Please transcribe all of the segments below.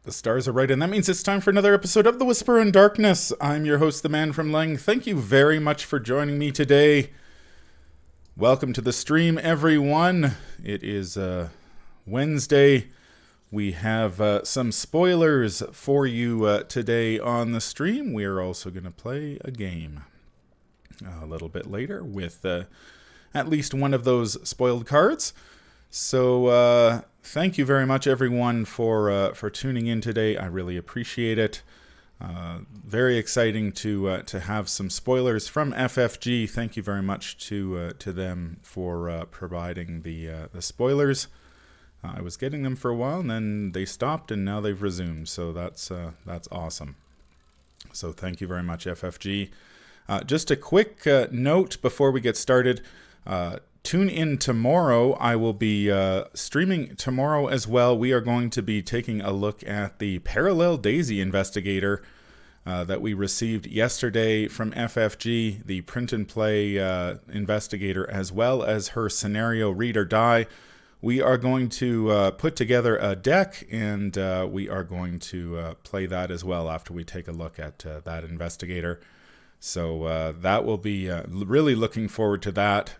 The stars are right, and that means it's time for another episode of The Whisper in Darkness. I'm your host, the Manfromleng. Thank you very much for joining me today. Welcome to the stream, everyone. It is Wednesday. We have some spoilers for you today on the stream. We are also going to play a game a little bit later with at least one of those spoiled cards. So thank you very much, everyone, for tuning in today. I really appreciate it. Very exciting to have some spoilers from FFG. Thank you very much to them for providing the spoilers. I was getting them for a while, and then they stopped, and now they've resumed. So that's awesome. So thank you very much, FFG. Just a quick note before we get started. Tune in tomorrow. I will be streaming tomorrow as well. We are going to be taking a look at the Parallel Daisy Investigator that we received yesterday from FFG, the print and play investigator, as well as her scenario Read or Die. We are going to put together a deck, and we are going to play that as well after we take a look at that investigator. So that will be really looking forward to that.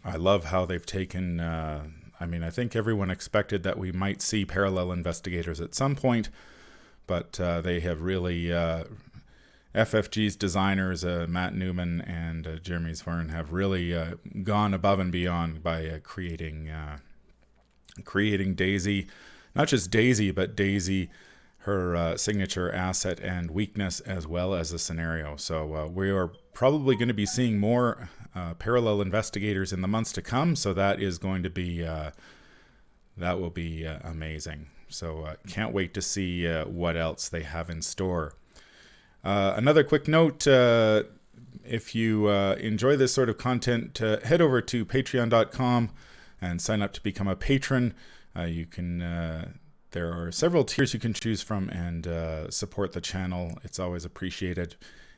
I love how they've taken, I think everyone expected that we might see parallel investigators at some point, but they have really, FFG's designers, Matt Newman and Jeremy Svern, have really gone above and beyond by creating Daisy, not just Daisy, but Daisy, her signature asset and weakness, as well as a scenario. So we are probably going to be seeing more parallel investigators in the months to come. So that is going to be that will be amazing. So can't wait to see what else they have in store. Another quick note: if you enjoy this sort of content, head over to patreon.com and sign up to become a patron. You can. There are several tiers you can choose from and support the channel. It's always appreciated.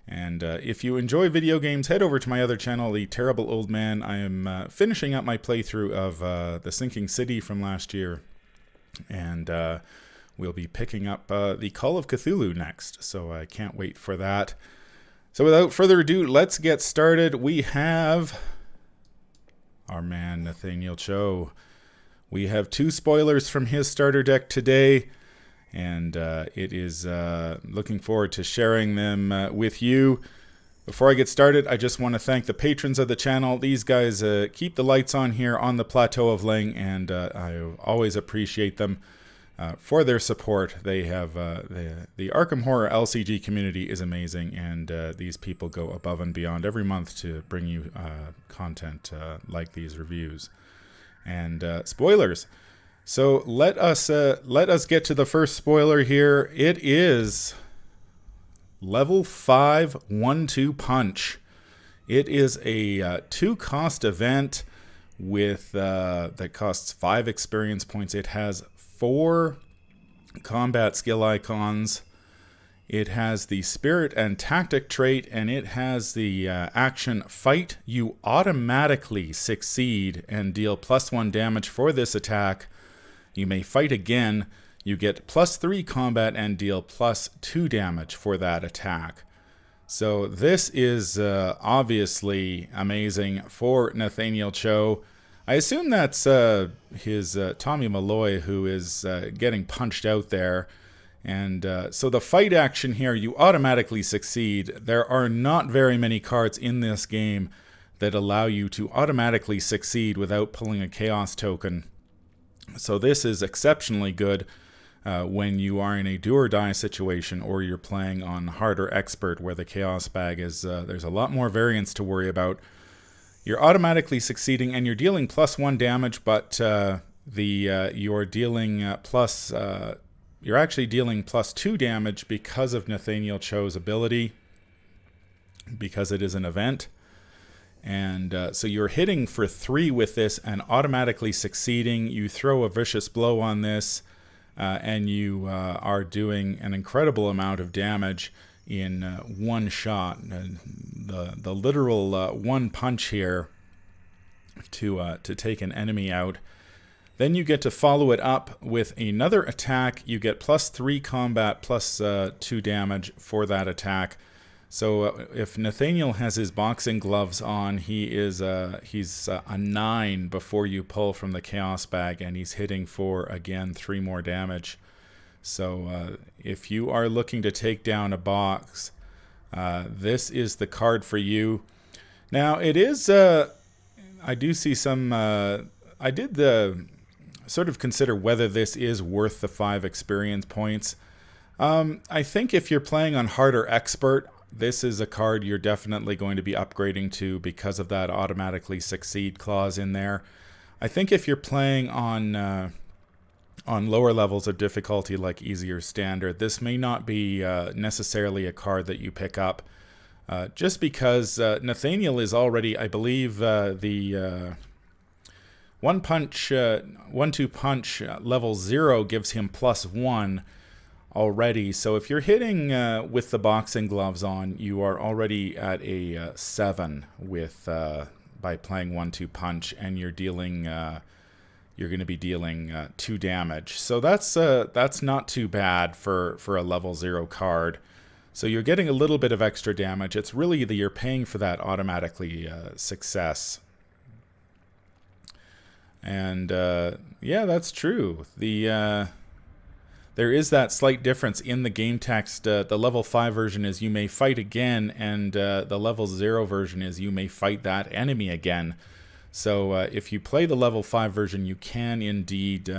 And if you enjoy video games, head over to my other channel, The Terrible Old Man. I am finishing up my playthrough of The Sinking City from last year. And we'll be picking up The Call of Cthulhu next. So I can't wait for that. So without further ado, let's get started. We have our man, Nathaniel Cho. We have 2 spoilers from his starter deck today, and it is looking forward to sharing them with you. Before I get started, I just want to thank the patrons of the channel. These guys keep the lights on here on the Plateau of Leng, and I always appreciate them for their support. They have the Arkham Horror LCG community is amazing, and these people go above and beyond every month to bring you content like these reviews. And spoilers. So let us get to the first spoiler here. It is level 5 1-2 punch. It is a 2-cost event with that costs 5 experience points. It has 4 combat skill icons. It has the spirit and tactic trait, and it has the action Fight. You automatically succeed and deal +1 damage for this attack. You may fight again. You get +3 combat and deal +2 damage for that attack. So this is obviously amazing for Nathaniel Cho. I assume that's his Tommy Malloy, who is getting punched out there. And so the fight action here, you automatically succeed. There are not very many cards in this game that allow you to automatically succeed without pulling a chaos token. So this is exceptionally good when you are in a do or die situation, or you're playing on hard or expert, where the chaos bag is there's a lot more variance to worry about. You're automatically succeeding, and you're dealing +1 damage, but you're dealing you're actually dealing +2 damage because of Nathaniel Cho's ability, because it is an event. And so you're hitting for 3 with this and automatically succeeding. You throw a vicious blow on this, and you are doing an incredible amount of damage in one shot. The literal one punch here to take an enemy out. Then you get to follow it up with another attack. You get +3 combat, +2 damage for that attack. So if Nathaniel has his boxing gloves on, he's a 9 before you pull from the Chaos Bag, and he's hitting for, again, 3 more damage. So if you are looking to take down a box, this is the card for you. Now, it is, I do see some, I did sort of consider whether this is worth the 5 experience points. I think if you're playing on Hard or Expert, this is a card you're definitely going to be upgrading to because of that automatically succeed clause in there. I think if you're playing on lower levels of difficulty like easy or standard, this may not be necessarily a card that you pick up. Just because Nathaniel is already, I believe, the 1-2 punch level 0 gives him +1 already. So if you're hitting with the boxing gloves on, you are already at a 7 with by playing 1-2 punch, and you're dealing you're going to be dealing 2 damage. So that's not too bad for a level 0 card. So you're getting a little bit of extra damage. It's really that you're paying for that automatically success. And yeah, that's true. There is that slight difference in the game text. The level 5 version is you may fight again, and the level 0 version is you may fight that enemy again. So if you play the level 5 version, you can indeed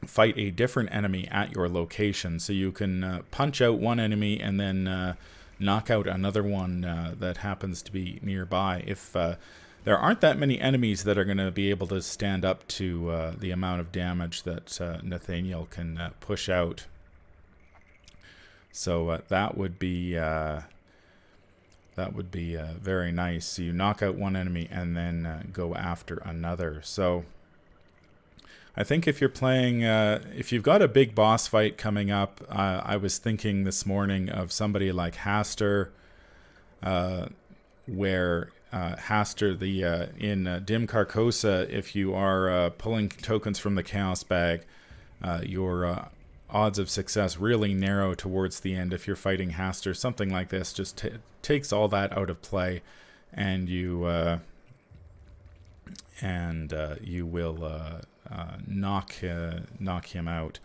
fight a different enemy at your location. So you can punch out one enemy and then knock out another one that happens to be nearby. If there aren't that many enemies that are going to be able to stand up to the amount of damage that Nathaniel can push out. So that would be very nice. So you knock out one enemy and then go after another. So I think if you're playing, if you've got a big boss fight coming up, I was thinking this morning of somebody like Haster, where Haster, in Dim Carcosa, if you are pulling tokens from the Chaos Bag, your odds of success really narrow towards the end. If you're fighting Haster, something like this just takes all that out of play, and you will knock him out.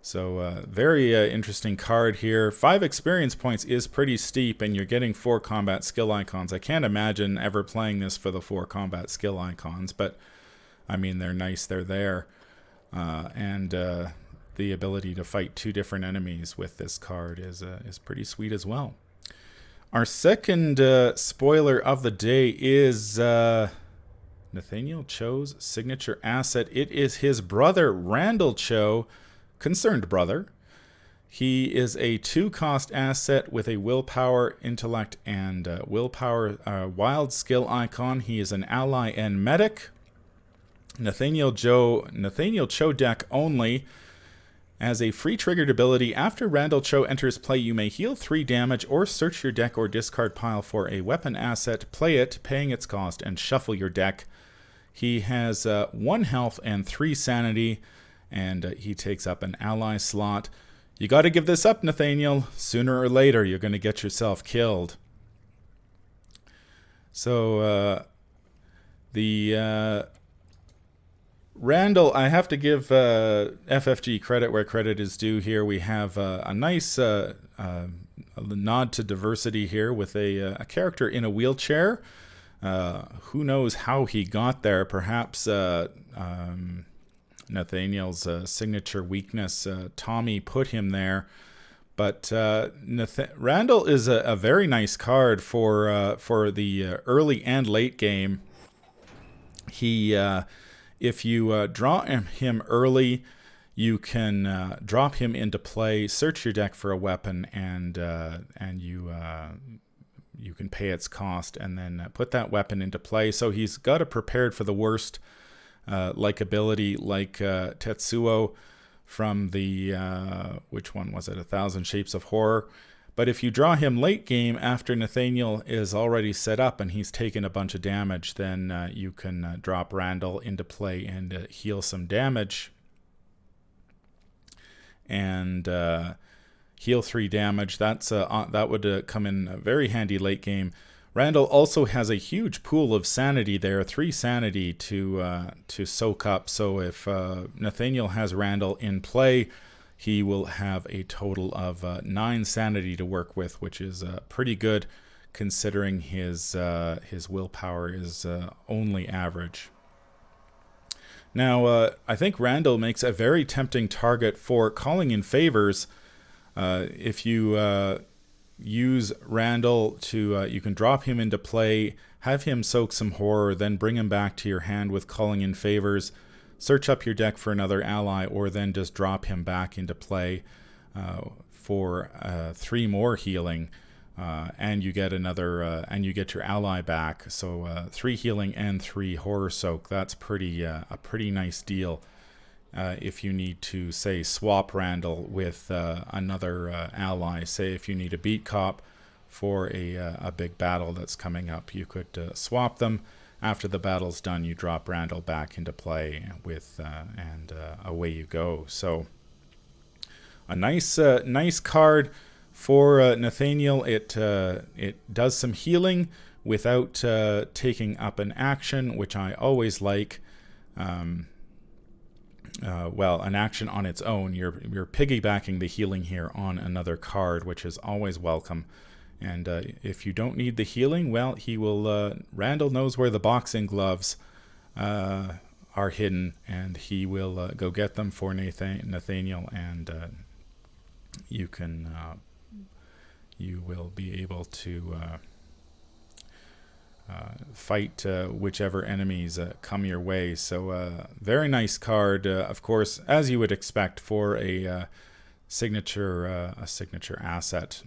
So very interesting card here. 5 experience points is pretty steep, and you're getting 4 combat skill icons. I can't imagine ever playing this for the 4 combat skill icons, but I mean, they're nice, they're there. And the ability to fight 2 different enemies with this card is pretty sweet as well. Our second spoiler of the day is Nathaniel Cho's signature asset. It is his brother, Randall Cho, Concerned Brother. He is a 2-cost asset with a willpower, intellect, and willpower wild skill icon. He is an ally and medic. Nathaniel Cho deck only. As a free triggered ability, after Randall Cho enters play, you may heal 3 damage or search your deck or discard pile for a weapon asset, play it, paying its cost, and shuffle your deck. He has 1 health and 3 sanity, and he takes up an ally slot. You got to give this up, Nathaniel. Sooner or later, you're going to get yourself killed. So the Randall, I have to give FFG credit where credit is due here. We have a nice nod to diversity here with a character in a wheelchair. Who knows how he got there? Perhaps Nathaniel's signature weakness, Tommy, put him there. But Randall is a very nice card for the early and late game. He, if you draw him early, you can drop him into play, search your deck for a weapon, and you can pay its cost and then put that weapon into play. So he's got a prepared for the worst like ability, like Tetsuo from the which one was it? 1,000 Shapes of Horror. But if you draw him late game after Nathaniel is already set up and he's taken a bunch of damage, then you can drop Randall into play and heal some damage. And heal 3 damage. That would come in very handy late game. Randall also has a huge pool of sanity there, 3 sanity to soak up. So if Nathaniel has Randall in play, he will have a total of 9 sanity to work with, which is pretty good considering his willpower is only average. Now, I think Randall makes a very tempting target for calling in favors. If you use Randall to, you can drop him into play, have him soak some horror, then bring him back to your hand with calling in favors, search up your deck for another ally, or then just drop him back into play for 3 more healing, and you get and you get your ally back. So 3 healing and 3 horror soak. That's a pretty nice deal. If you need to, say, swap Randall with another ally, say if you need a beat cop for a big battle that's coming up, you could swap them. After the battle's done, you drop Randall back into play with, and away you go. So a nice card for Nathaniel. It does some healing without taking up an action, which I always like. Well, an action on its own. You're piggybacking the healing here on another card, which is always welcome. And if you don't need the healing, well, he will. Randall knows where the boxing gloves are hidden, and he will go get them for Nathaniel, and you will be able to fight whichever enemies come your way. So very nice card, of course, as you would expect for a signature asset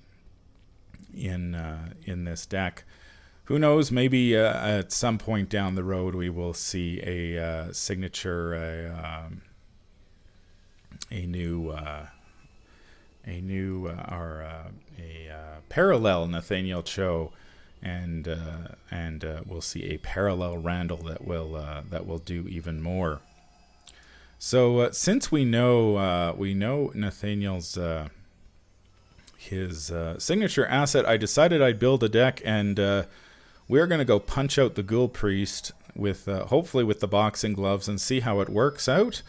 in this deck. Who knows? Maybe at some point down the road we will see a signature, a parallel Nathaniel Cho. And we'll see a parallel Randall that will do even more. So since we know Nathaniel's his signature asset, I decided I'd build a deck, and we're going to go punch out the Ghoul Priest with hopefully with the boxing gloves and see how it works out.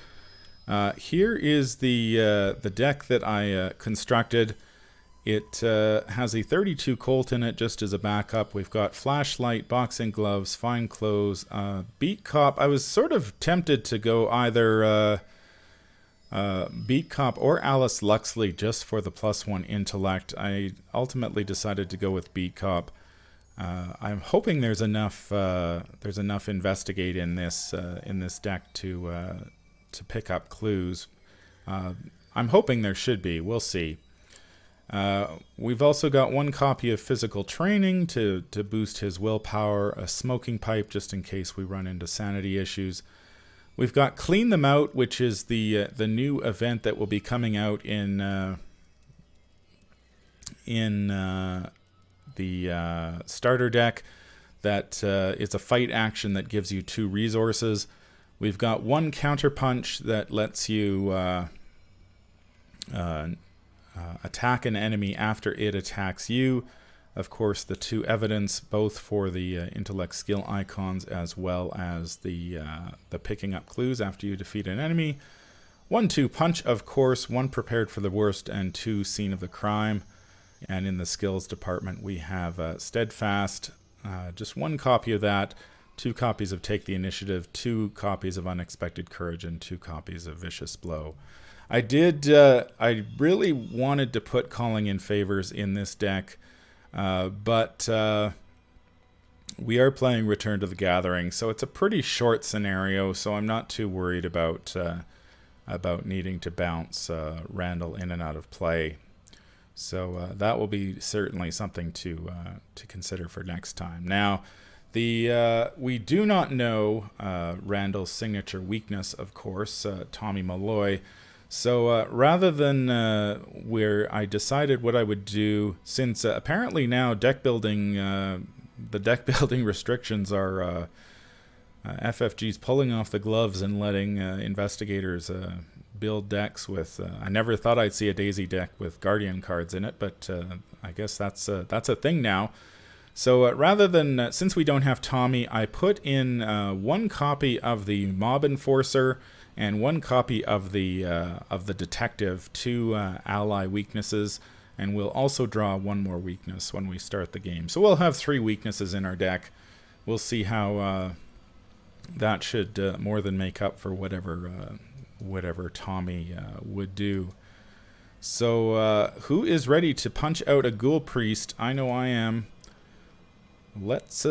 Here is the deck that I constructed. It has a 32 Colt in it just as a backup. We've got Flashlight, Boxing Gloves, Fine Clothes, Beat Cop. I was sort of tempted to go either Beat Cop or Alice Luxley just for the +1 intellect. I ultimately decided to go with Beat Cop. I'm hoping there's enough Investigate in this deck to pick up clues. I'm hoping there should be. We'll see. We've also got 1 copy of Physical Training to boost his willpower, a Smoking Pipe just in case we run into sanity issues. We've got Clean Them Out, which is the new event that will be coming out in the starter deck. That is a fight action that gives you 2 resources. We've got 1 Counterpunch that lets you attack an enemy after it attacks you. Of course, the 2 evidence, both for the intellect skill icons as well as the picking up clues after you defeat an enemy. 1-2 punch, of course, 1 prepared for the worst and 2 scene of the crime. And in the skills department, we have steadfast, just 1 copy of that, 2 copies of take the initiative, 2 copies of unexpected courage, and 2 copies of vicious blow. I really wanted to put calling in favors in this deck, but we are playing Return to the Gathering, so it's a pretty short scenario, so I'm not too worried about needing to bounce Randall in and out of play. So that will be certainly something to consider for next time. Now, we do not know Randall's signature weakness, of course, Tommy Malloy. So rather than where I decided what I would do, since apparently now deck building, the deck building restrictions are FFG's pulling off the gloves and letting investigators build decks with. I never thought I'd see a Daisy deck with Guardian cards in it, but I guess that's a thing now. So rather than, since we don't have Tommy, I put in one copy of the Mob Enforcer and one copy of the Detective, two ally weaknesses, and we'll also draw one more weakness when we start the game. So we'll have 3 weaknesses in our deck. We'll see how that should more than make up for whatever Tommy would do. So who is ready to punch out a Ghoul Priest? I know I am. Let's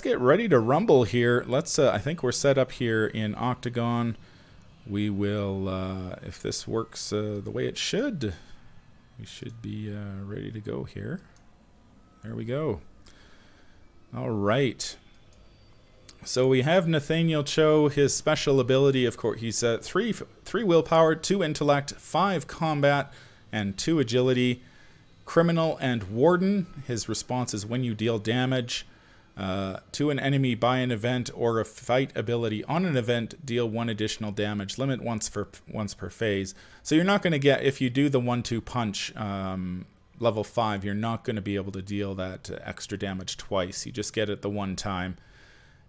get ready to rumble here. I think we're set up here in Octagon. We will, if this works the way it should, we should be ready to go here. There we go. All right. So we have Nathaniel Cho. His special ability, of course, he's 3 willpower, 2 intellect, 5 combat, and 2 agility. Criminal and Warden. His response is when you deal damage to an enemy by an event or a fight ability on an event, deal 1 additional damage. Limit once per phase. So you're not going to get, if you do the 1-2 punch level 5, you're not going to be able to deal that extra damage twice. You just get it the one time.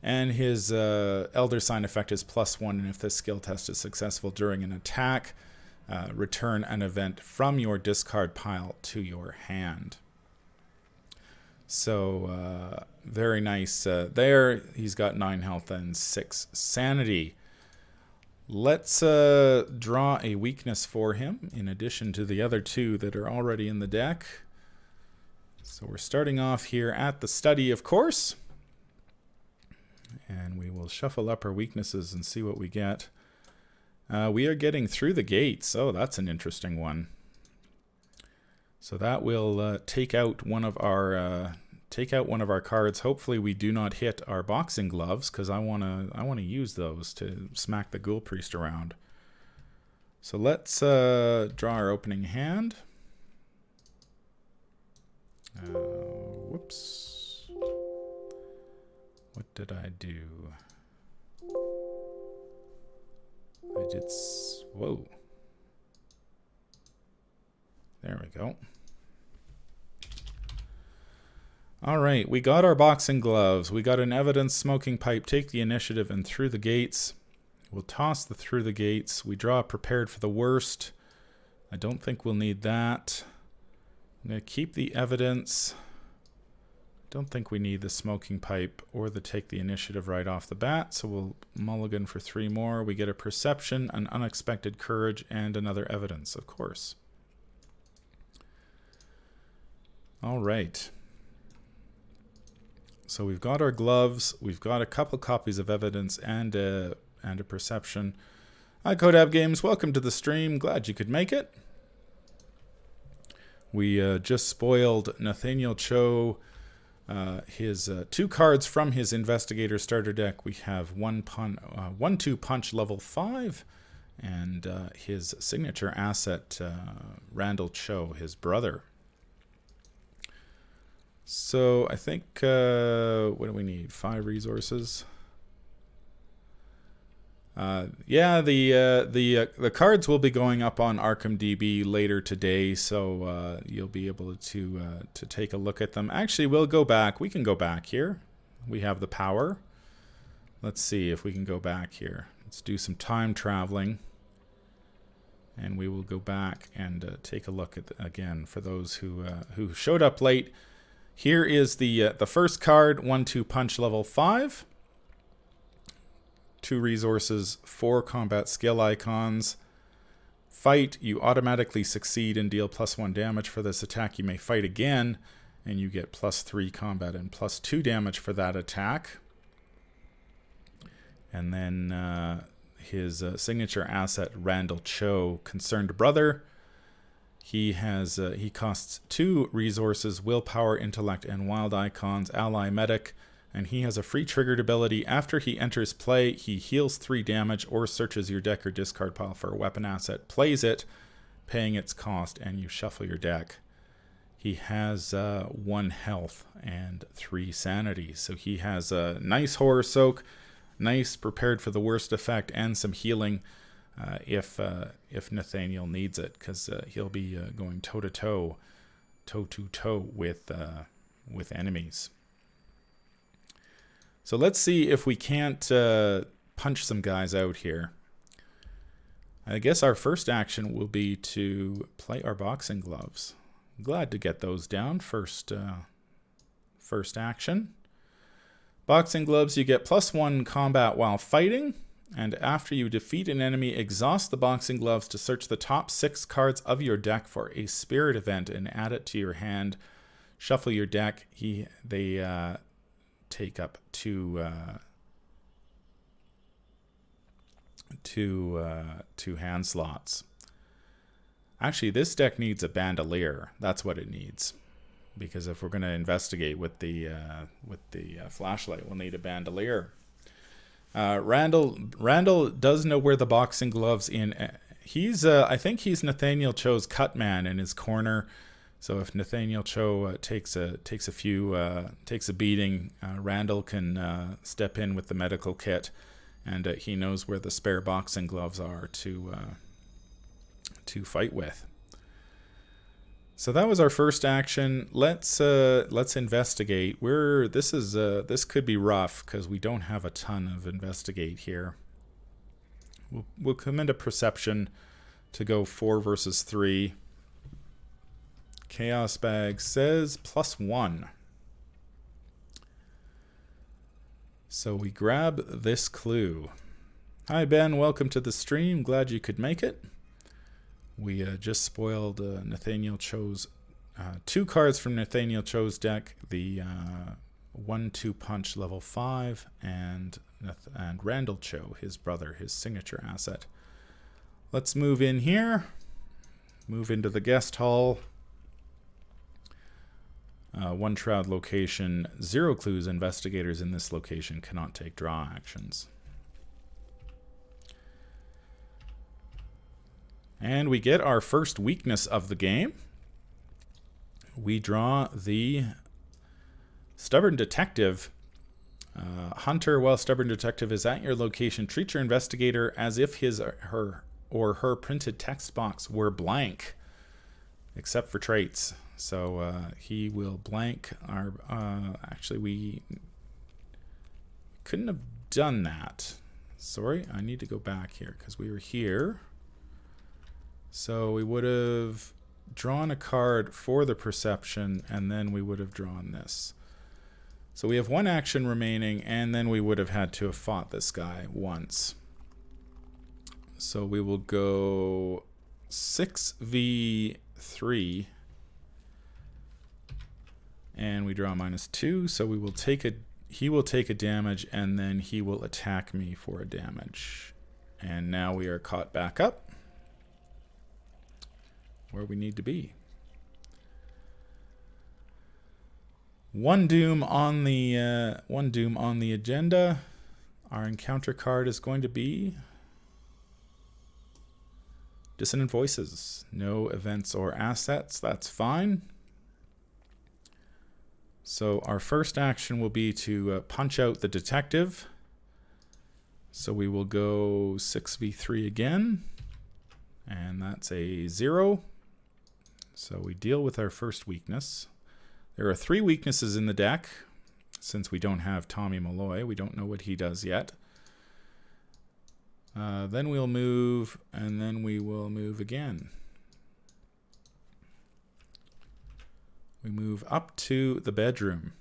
And his Elder Sign effect is +1, and if this skill test is successful during an attack, return an event from your discard pile to your hand. So very nice there. He's got 9 health and 6 sanity. Let's draw a weakness for him in addition to the other 2 that are already in the deck. So we're starting off here at the study, of course. And we will shuffle up our weaknesses and see what we get. We are getting through the gates. Oh, that's an interesting one. So that will take out one of our cards. Hopefully, we do not hit our boxing gloves, because I wanna use those to smack the Ghoul Priest around. So let's draw our opening hand. Whoops. What did I do? Whoa. There we go. All right, we got our boxing gloves. We got an evidence smoking pipe. Take the initiative and through the gates. We'll toss the through the gates. We draw prepared for the worst. I don't think we'll need that. I'm going to keep the evidence. Don't think we need the smoking pipe or the take the initiative right off the bat, so we'll mulligan for 3 more. We get a perception, an unexpected courage, and another evidence, of course. All right. So we've got our gloves, we've got a couple copies of evidence and a perception. Hi Codab Games, welcome to the stream. Glad you could make it. We just spoiled Nathaniel Cho. His 2 cards from his Investigator Starter Deck. We have 1-2 punch level 5, and his signature asset, Nathaniel Cho, his brother. So I think what do we need? 5 resources. Yeah, the cards will be going up on Arkham DB later today, so you'll be able to take a look at them. Actually, we'll go back. We can go back here. We have the power. Let's see if we can go back here. Let's do some time traveling, and we will go back and take a look at again for those who showed up late. Here is the first card, 1-2 punch level 5. 2 resources, 4 combat skill icons. Fight, you automatically succeed and deal +1 damage for this attack. You may fight again, and you get +3 combat and +2 damage for that attack. And then his signature asset, Nathaniel Cho, Concerned Brother. He costs 2 resources, willpower, intellect, and wild icons. Ally medic. And he has a free triggered ability. After he enters play, he heals 3 damage or searches your deck or discard pile for a weapon asset, plays it, paying its cost, and you shuffle your deck. He has 1 health and 3 sanity. So he has a nice Horror Soak, nice prepared for the worst effect, and some healing if Nathaniel needs it, because he'll be going toe-to-toe with enemies. So let's see if we can't punch some guys out here. I guess our first action will be to play our boxing gloves. Glad to get those down. First action. Boxing gloves, you get +1 combat while fighting. And after you defeat an enemy, exhaust the boxing gloves to search the top 6 cards of your deck for a spirit event and add it to your hand. Shuffle your deck. They take up two hand slots. Actually, this deck needs a bandolier. That's what it needs, because if we're going to investigate with the flashlight, we'll need a bandolier. Randall does know where the boxing gloves in. He's I think he's Nathaniel Cho's cut man in his corner. So if Nathaniel Cho takes a beating, Randall can step in with the medical kit, and he knows where the spare boxing gloves are to fight with. So that was our first action. Let's investigate. This could be rough because we don't have a ton of investigate here. We'll come into perception to go 4 versus 3. Chaos Bag says +1. So we grab this clue. Hi Ben, welcome to the stream. Glad you could make it. We just spoiled Nathaniel Cho's 2 cards from Nathaniel Cho's deck. The 1-2 punch level 5 and Randall Cho, his brother, his signature asset. Let's move in here. Move into the guest hall. 1 shroud location, 0 clues. Investigators in this location cannot take draw actions. And we get our first weakness of the game. We draw the Stubborn Detective. Hunter, while Stubborn Detective is at your location, treat your investigator as if his or her printed text box were blank, except for traits. So he will blank our... actually, we couldn't have done that. Sorry, I need to go back here because we were here. So we would have drawn a card for the perception, and then we would have drawn this. So we have 1 action remaining, and then we would have had to have fought this guy once. So we will go 6v3. And we draw -2, so we will take he will take a damage, and then he will attack me for a damage. And now we are caught back up where we need to be. 1 doom on the agenda. Our encounter card is going to be Dissonant Voices. No events or assets. That's fine. So our first action will be to punch out the detective. So we will go 6v3 again. And that's a 0. So we deal with our first weakness. There are 3 weaknesses in the deck. Since we don't have Tommy Malloy, we don't know what he does yet. Then we'll move, and then we will move again. We move up to the bedroom.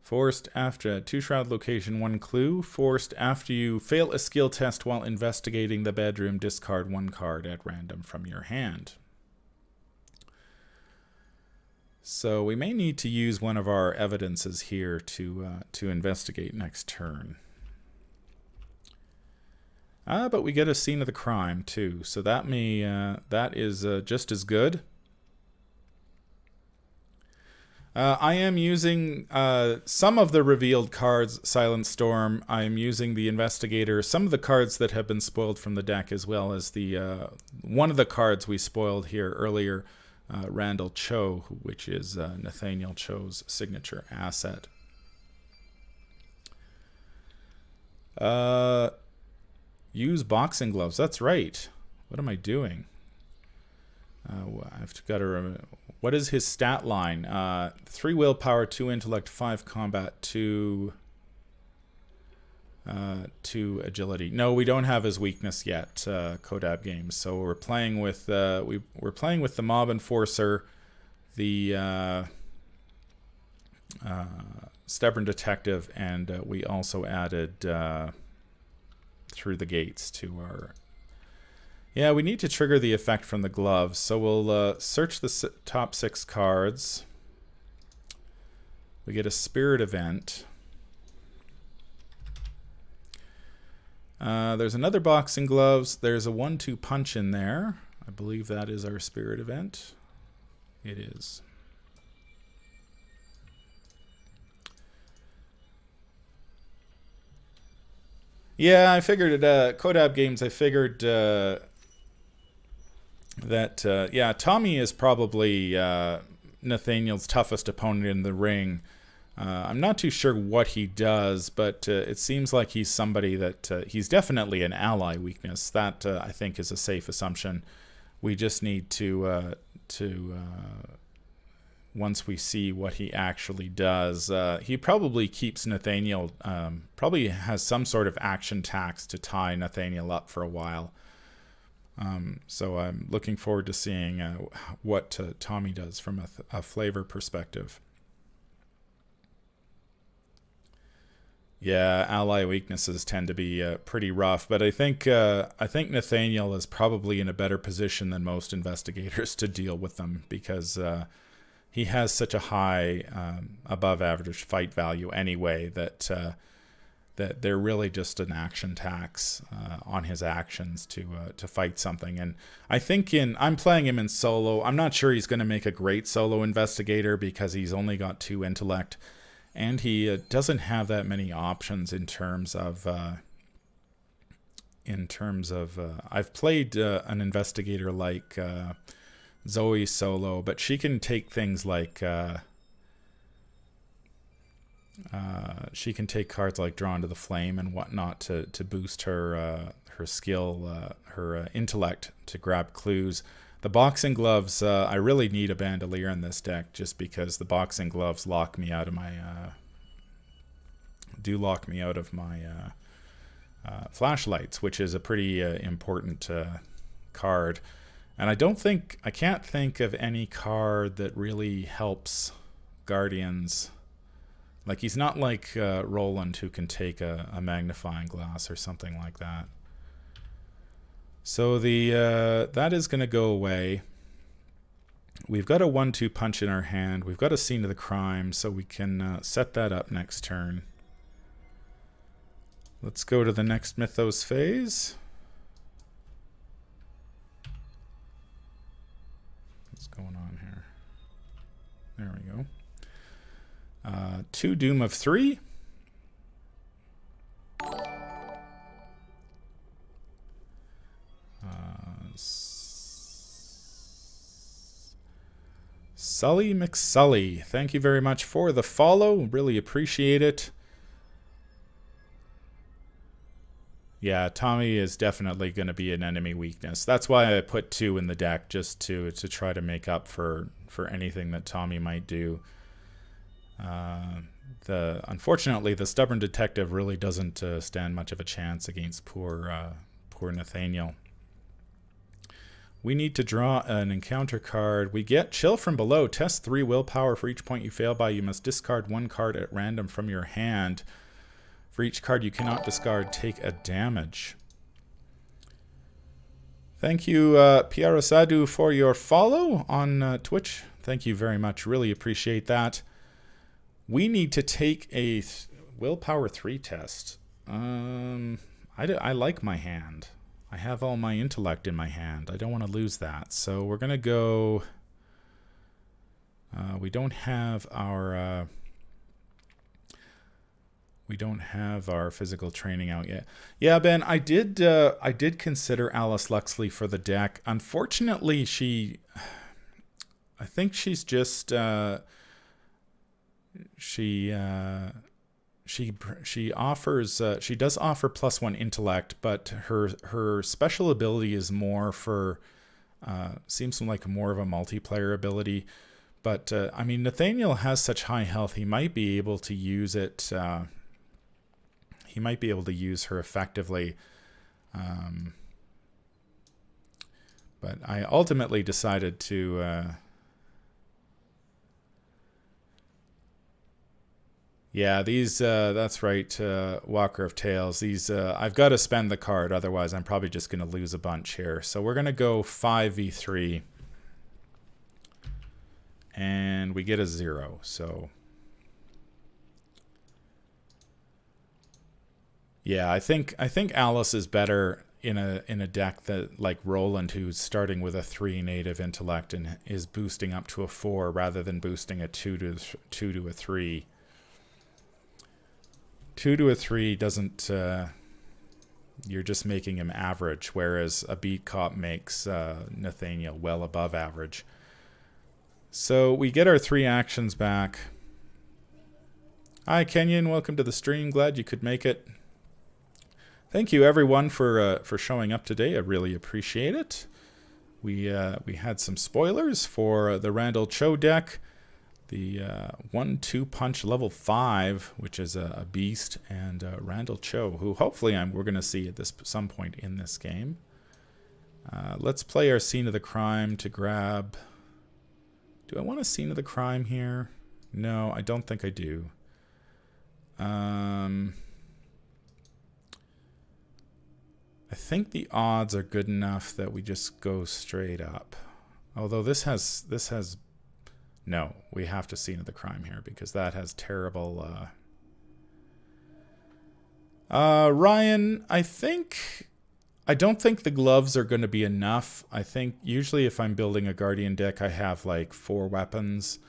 Forced after 2 shroud location, 1 clue. Forced after you fail a skill test while investigating the bedroom, discard 1 card at random from your hand. So we may need to use one of our evidences here to investigate next turn. But we get a scene of the crime too, so that is just as good. I am using some of the revealed cards, Silent Storm. I am using the Investigator, some of the cards that have been spoiled from the deck, as well as the one of the cards we spoiled here earlier, Randall Cho, which is Nathaniel Cho's signature asset. Use boxing gloves. That's right. What am I doing? I've got to remember. What is his stat line? 3 willpower, 2 intellect, 5 combat, 2 agility. No, we don't have his weakness yet, Kodab Games. So we're playing with we're playing with the Mob Enforcer, the Stubborn Detective, and we also added Through the Gates to our. Yeah, we need to trigger the effect from the gloves, so we'll search the top 6 cards. We get a Spirit Event. There's another Boxing Gloves. There's a 1-2 punch in there. I believe that is our Spirit Event. It is. Yeah, I figured Kodab Games, I figured that Tommy is probably Nathaniel's toughest opponent in the ring. I'm not too sure what he does, but it seems like he's somebody that he's definitely an ally weakness. That I think is a safe assumption. We just need to once we see what he actually does, he probably keeps Nathaniel, probably has some sort of action tax to tie Nathaniel up for a while. So I'm looking forward to seeing what Tommy does from a flavor perspective. Yeah, ally weaknesses tend to be pretty rough, but I think Nathaniel is probably in a better position than most investigators to deal with them because he has such a high, above average fight value anyway that they're really just an action tax on his actions to fight something. And I think I'm playing him in solo. I'm not sure he's going to make a great solo investigator because he's only got 2 intellect, and he doesn't have that many options in terms of. I've played an investigator like Zoe solo, but she can take things like. She can take cards like Drawn to the Flame and whatnot to boost her skill, her intellect to grab clues. The Boxing Gloves, I really need a Bandolier in this deck just because the Boxing Gloves lock me out of my flashlights, which is a pretty important card. And I can't think of any card that really helps Guardians. Like, he's not like Roland, who can take a magnifying glass or something like that. So that is going to go away. We've got a 1-2 punch in our hand. We've got a Scene of the Crime, so we can set that up next turn. Let's go to the next Mythos phase. What's going on here? There we go. 2 Doom of 3. Sully McSully, thank you very much for the follow. Really appreciate it. Yeah, Tommy is definitely going to be an enemy weakness. That's why I put 2 in the deck, just to try to make up for anything that Tommy might do. Unfortunately, the Stubborn Detective really doesn't stand much of a chance against poor Nathaniel. We need to draw an encounter card. We get Chill from Below. Test 3 willpower. For each point you fail by, you must discard 1 card at random from your hand. For each card you cannot discard, take a damage. Thank you, Piarosadu, for your follow on Twitch. Thank you very much. Really appreciate that. We need to take a willpower 3 test. I like my hand. I have all my intellect in my hand. I don't want to lose that. So we're going to go... We don't have our physical training out yet. Yeah, Ben, I did consider Alice Luxley for the deck. Unfortunately, I think she's just she offers she does offer +1 intellect, but her special ability is more for seems like more of a multiplayer ability. But I mean, Nathaniel has such high health, he might be able to use it. He might be able to use her effectively. But I ultimately decided to yeah, these that's right, Walker of Tales. These I've got to spend the card, otherwise I'm probably just going to lose a bunch here. So we're going to go 5v3. And we get a 0. So yeah, I think Alice is better in a deck that like Roland, who's starting with a 3 native intellect and is boosting up to a 4 rather than boosting a 2 to a 3. 2 to a 3 doesn't you're just making him average, whereas a beat cop makes Nathaniel well above average. So we get our 3 actions back. Hi Kenyon, welcome to the stream. Glad you could make it. Thank you everyone for showing up today. I really appreciate it. We had some spoilers for the Nathaniel Cho deck, the 1-2 punch level 5, which is a beast, and Nathaniel Cho, who hopefully we're going to see at some point in this game. Let's play our scene of the crime to grab. Do I want a scene of the crime here? No, I don't think I do. I think the odds are good enough that we just go straight up. Although this has no, we have to scene of the crime here because that has terrible Ryan, I don't think the gloves are going to be enough. I think usually if I'm building a Guardian deck, I have like 4 weapons.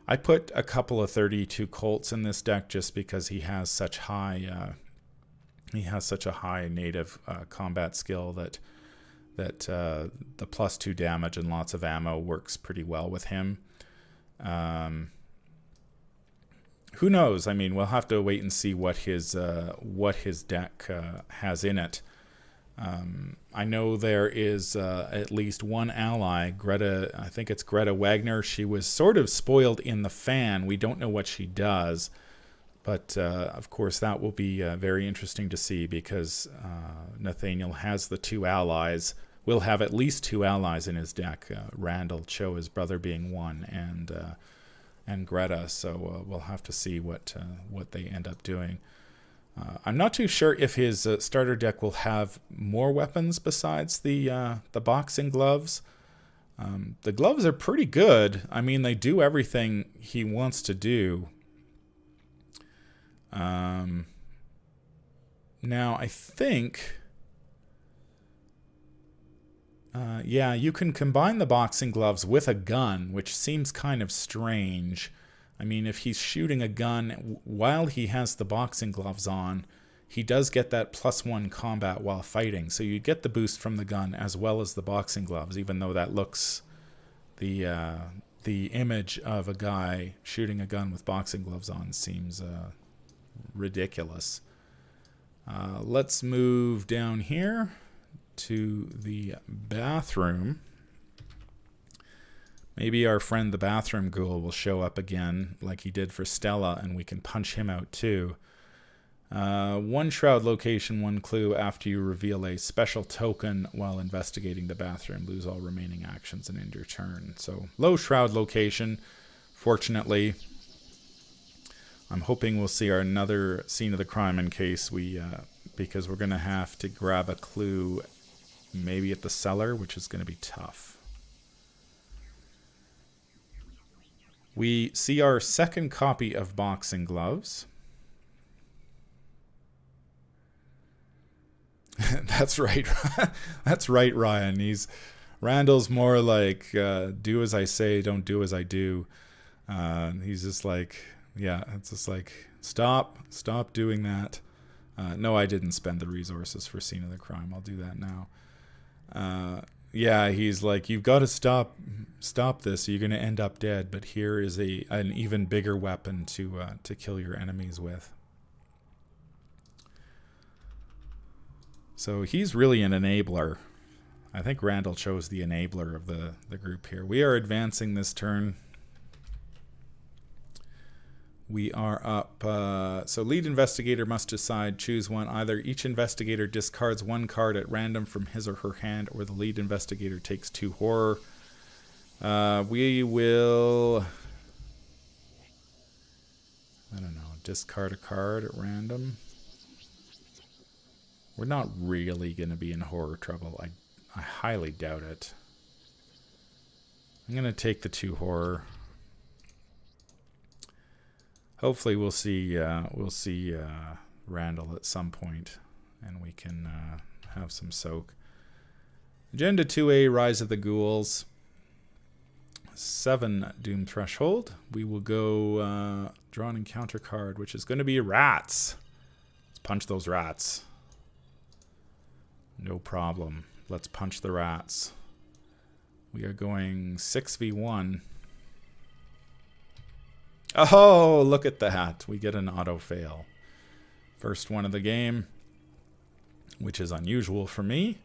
I put a couple of 32 Colts in this deck just because he has such high native combat skill that the +2 damage and lots of ammo works pretty well with him. Who knows? I mean, we'll have to wait and see what his deck has in it. I know there is at least one ally, Greta. I think it's Greta Wagner. She was sort of spoiled in the fan. We don't know what she does. But, of course, that will be very interesting to see because Nathaniel has the 2 allies. Will have at least 2 allies in his deck. Nathaniel Cho, his brother, being 1, and Greta. So we'll have to see what they end up doing. I'm not too sure if his starter deck will have more weapons besides the boxing gloves. The gloves are pretty good. I mean, they do everything he wants to do. Now I think yeah, you can combine the boxing gloves with a gun, which seems kind of strange. I mean, if he's shooting a gun while he has the boxing gloves on, he does get that +1 combat while fighting, so you get the boost from the gun as well as the boxing gloves, even though that looks the image of a guy shooting a gun with boxing gloves on seems ridiculous. Let's move down here to the bathroom. Maybe our friend the bathroom ghoul will show up again like he did for Stella and we can punch him out too. 1 shroud location, 1 clue. After you reveal a special token while investigating the bathroom, lose all remaining actions and end your turn. So low shroud location. Fortunately, I'm hoping we'll see another scene of the crime in case because we're going to have to grab a clue maybe at the cellar, which is going to be tough. We see our second copy of boxing gloves. That's right. That's right, Ryan. Randall's more like do as I say, don't do as I do. He's just like, yeah, it's just like, stop doing that. No, I didn't spend the resources for scene of the crime. I'll do that now. Yeah, he's like, you've got to stop this. You're going to end up dead. But here is an even bigger weapon to kill your enemies with. So he's really an enabler. I think Randall chose the enabler of the group here. We are advancing this turn. We are up. So lead investigator must decide. Choose one. Either each investigator discards one card at random from his or her hand, or the lead investigator takes 2 horror. We will, I don't know, discard a card at random. We're not really going to be in horror trouble. I highly doubt it. I'm going to take the 2 horror. Hopefully we'll see Randall at some point, and we can have some soak. Agenda 2A, Rise of the Ghouls. 7 Doom Threshold. We will go draw an encounter card, which is going to be rats. Let's punch those rats. No problem. Let's punch the rats. We are going 6v1. Oh, look at that. We get an auto fail. First one of the game, which is unusual for me.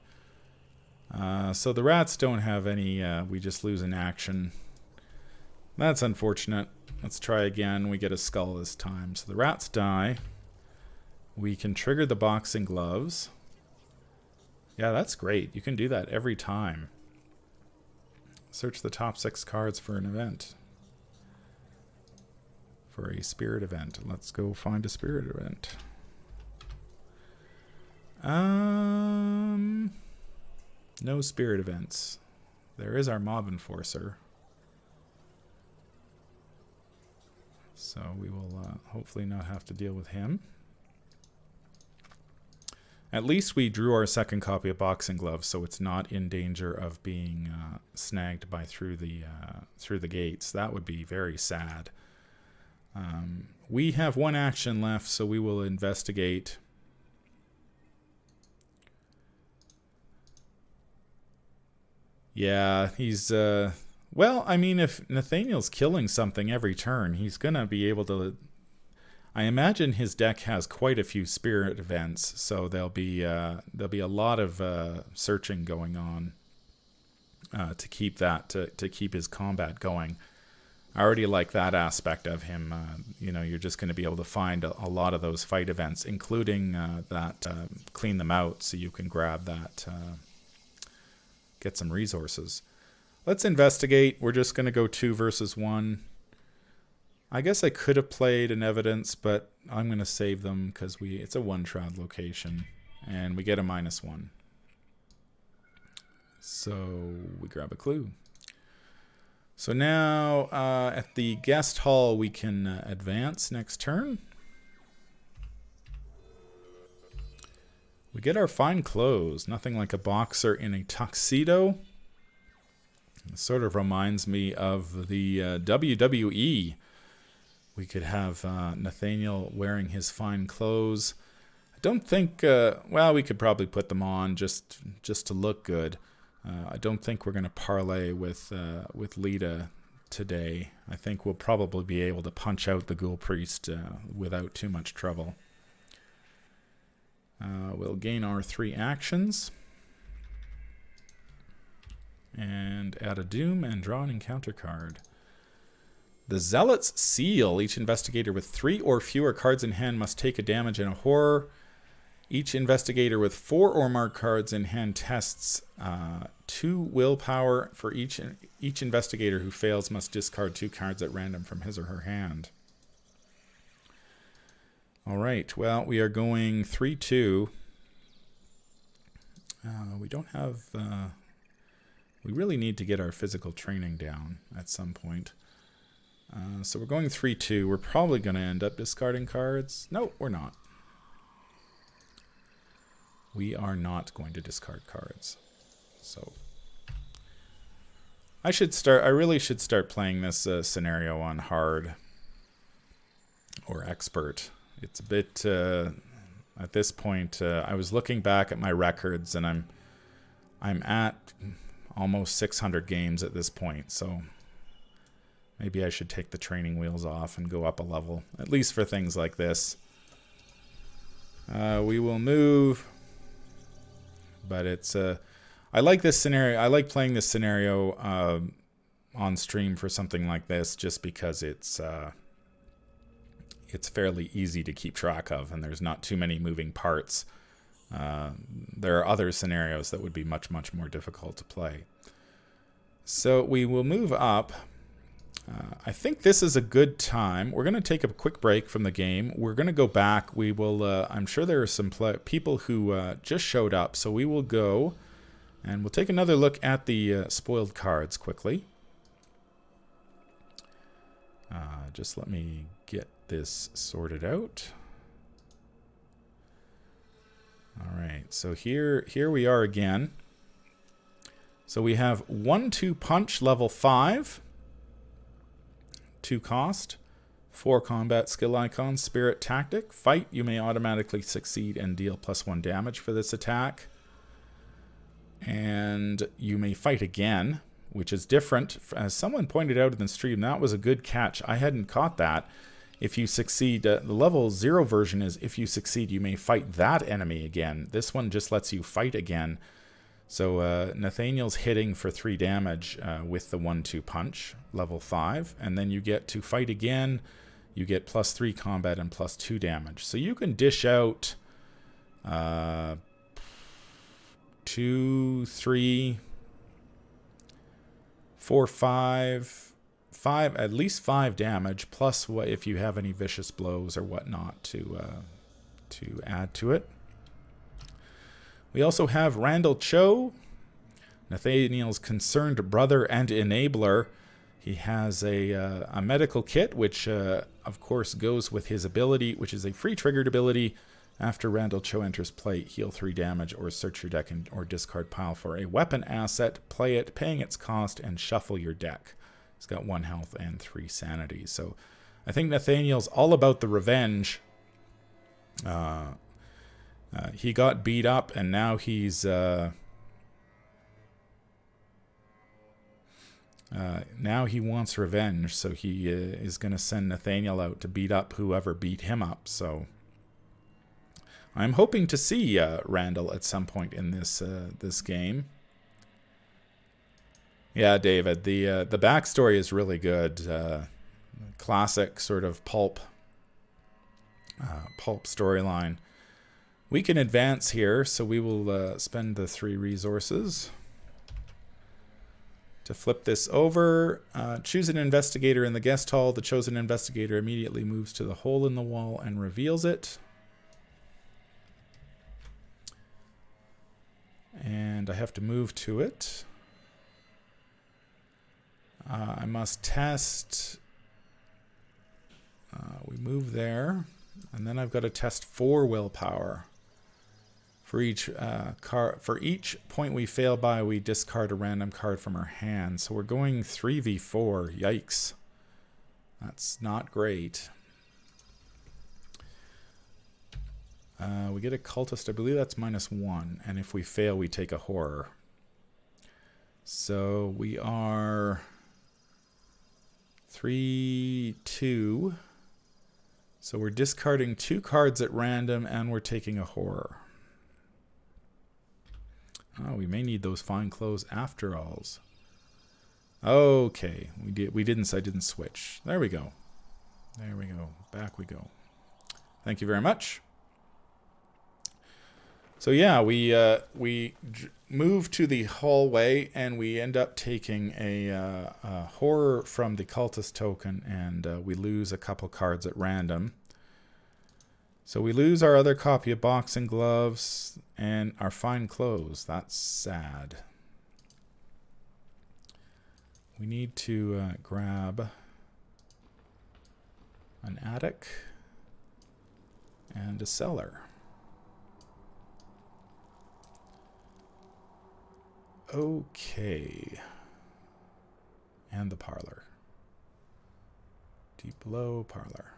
So the rats don't have any, we just lose an action. That's unfortunate. Let's try again. We get a skull this time. So the rats die. We can trigger the boxing gloves. Yeah, that's great. You can do that every time. Search the top 6 cards for an event. For a spirit event. Let's go find a spirit event. No spirit events. There is our mob enforcer. So we will hopefully not have to deal with him. At least we drew our second copy of Boxing Gloves, so it's not in danger of being snagged by through the gates. That would be very sad. We have 1 action left, so we will investigate. Yeah, he's... well, I mean, if Nathaniel's killing something every turn, he's going to be able to... I imagine his deck has quite a few spirit events, so there'll be a lot of searching going on to keep his combat going. I already like that aspect of him. You're just going to be able to find a lot of those fight events, including that clean them out so you can grab that, get some resources. Let's investigate. We're just going to go 2 versus 1. I guess I could have played an evidence, but I'm going to save them because it's a 1-shroud location, and we get a -1. So we grab a clue. So now at the guest hall, we can advance next turn. We get our fine clothes. Nothing like a boxer in a tuxedo. It sort of reminds me of the WWE. We could have Nathaniel wearing his fine clothes. I don't think... well, we could probably put them on just to look good. I don't think we're going to parlay with Lita today. I think we'll probably be able to punch out the Ghoul Priest without too much trouble. We'll gain our 3 actions. And add a Doom and draw an encounter card. The Zealot's Seal. Each investigator with 3 or fewer cards in hand must take a damage and a horror. Each investigator with 4 or more cards in hand tests 2 willpower. For each investigator who fails must discard 2 cards at random from his or her hand. All right. Well, we are going 3-2. We don't have... we really need to get our physical training down at some point. So we're going 3-2. We're probably going to end up discarding cards. No, we're not. We are not going to discard cards. So I really should start playing this scenario on hard or expert. It's a bit at this point. I was looking back at my records, and I'm at almost 600 games at this point. So maybe I should take the training wheels off and go up a level, at least for things like this. We will move, but it's I like this scenario. I like playing this scenario on stream for something like this, just because it's fairly easy to keep track of, and there's not too many moving parts. There are other scenarios that would be much, much more difficult to play. So we will move up. I think this is a good time. We're going to take a quick break from the game. We're going to go back. We will. I'm sure there are some people who just showed up, so we will go and we'll take another look at the spoiled cards quickly. Just let me get this sorted out. All right, so here we are again. So we have 1/2 punch, level 5, 2 cost, 4 combat skill icons, spirit tactic, fight. You may automatically succeed and deal +1 damage for this attack. And you may fight again, which is different. As someone pointed out in the stream, that was a good catch. I hadn't caught that. If you succeed, the level 0 version is if you succeed, you may fight that enemy again. This one just lets you fight again. So Nathaniel's hitting for 3 damage with the 1/2 punch, level 5. And then you get to fight again. You get +3 combat and +2 damage. So you can dish out 2, 3, 4, 5, at least 5 damage, plus what if you have any vicious blows or whatnot to add to it. We also have Nathaniel Cho, Nathaniel's concerned brother and enabler. He has a medical kit, which of course goes with his ability, which is a free triggered ability. After Nathaniel Cho enters play, heal 3 damage or search your deck or discard pile for a weapon asset, play it, paying its cost, and shuffle your deck. He's got 1 health and 3 sanity. So I think Nathaniel's all about the revenge. He got beat up, and now he's now he wants revenge. So he is going to send Nathaniel out to beat up whoever beat him up. So I'm hoping to see Randall at some point in this this game. Yeah, David, the backstory is really good. Classic sort of pulp storyline. We can advance here, so we will spend the 3 resources to flip this over. Choose an investigator in the guest hall. The chosen investigator immediately moves to the hole in the wall and reveals it. And I have to move to it. I must test. We move there. And then I've got to test 4 willpower. For each point we fail by, we discard a random card from our hand. So we're going 3v4. Yikes. That's not great. We get a cultist. I believe that's -1. And if we fail, we take a horror. So we are 3-2. So we're discarding 2 cards at random, and we're taking a horror. Oh, we may need those fine clothes after alls. Okay, I didn't switch. There we go. There we go. Back we go. Thank you very much. So yeah, we move to the hallway, and we end up taking a horror from the cultist token, and we lose a couple cards at random. So we lose our other copy of boxing gloves and our fine clothes. That's sad. We need to grab an attic and a cellar. Okay. And the parlor. Deep below parlor.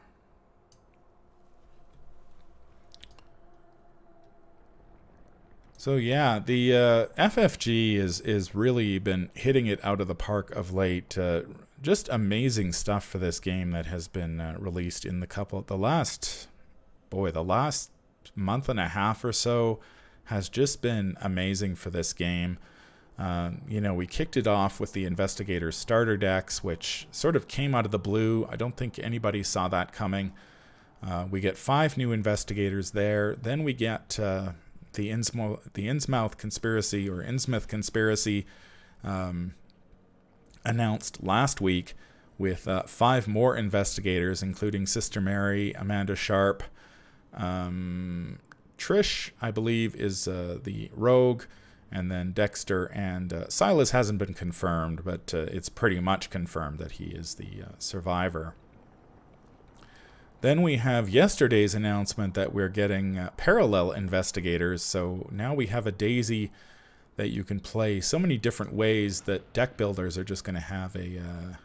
So yeah, the FFG is really been hitting it out of the park of late. Just amazing stuff for this game that has been released in the last month and a half or so has just been amazing for this game. We kicked it off with the Investigator Starter Decks, which sort of came out of the blue. I don't think anybody saw that coming. We get 5 new investigators there. Then we get the Innsmouth conspiracy announced last week with 5 more investigators, including Sister Mary, Amanda Sharp, Trish, I believe, is the rogue, and then Dexter, and Silas hasn't been confirmed, but it's pretty much confirmed that he is the survivor. Then we have yesterday's announcement that we're getting parallel investigators, so now we have a daisy that you can play so many different ways that deck builders are just going to have a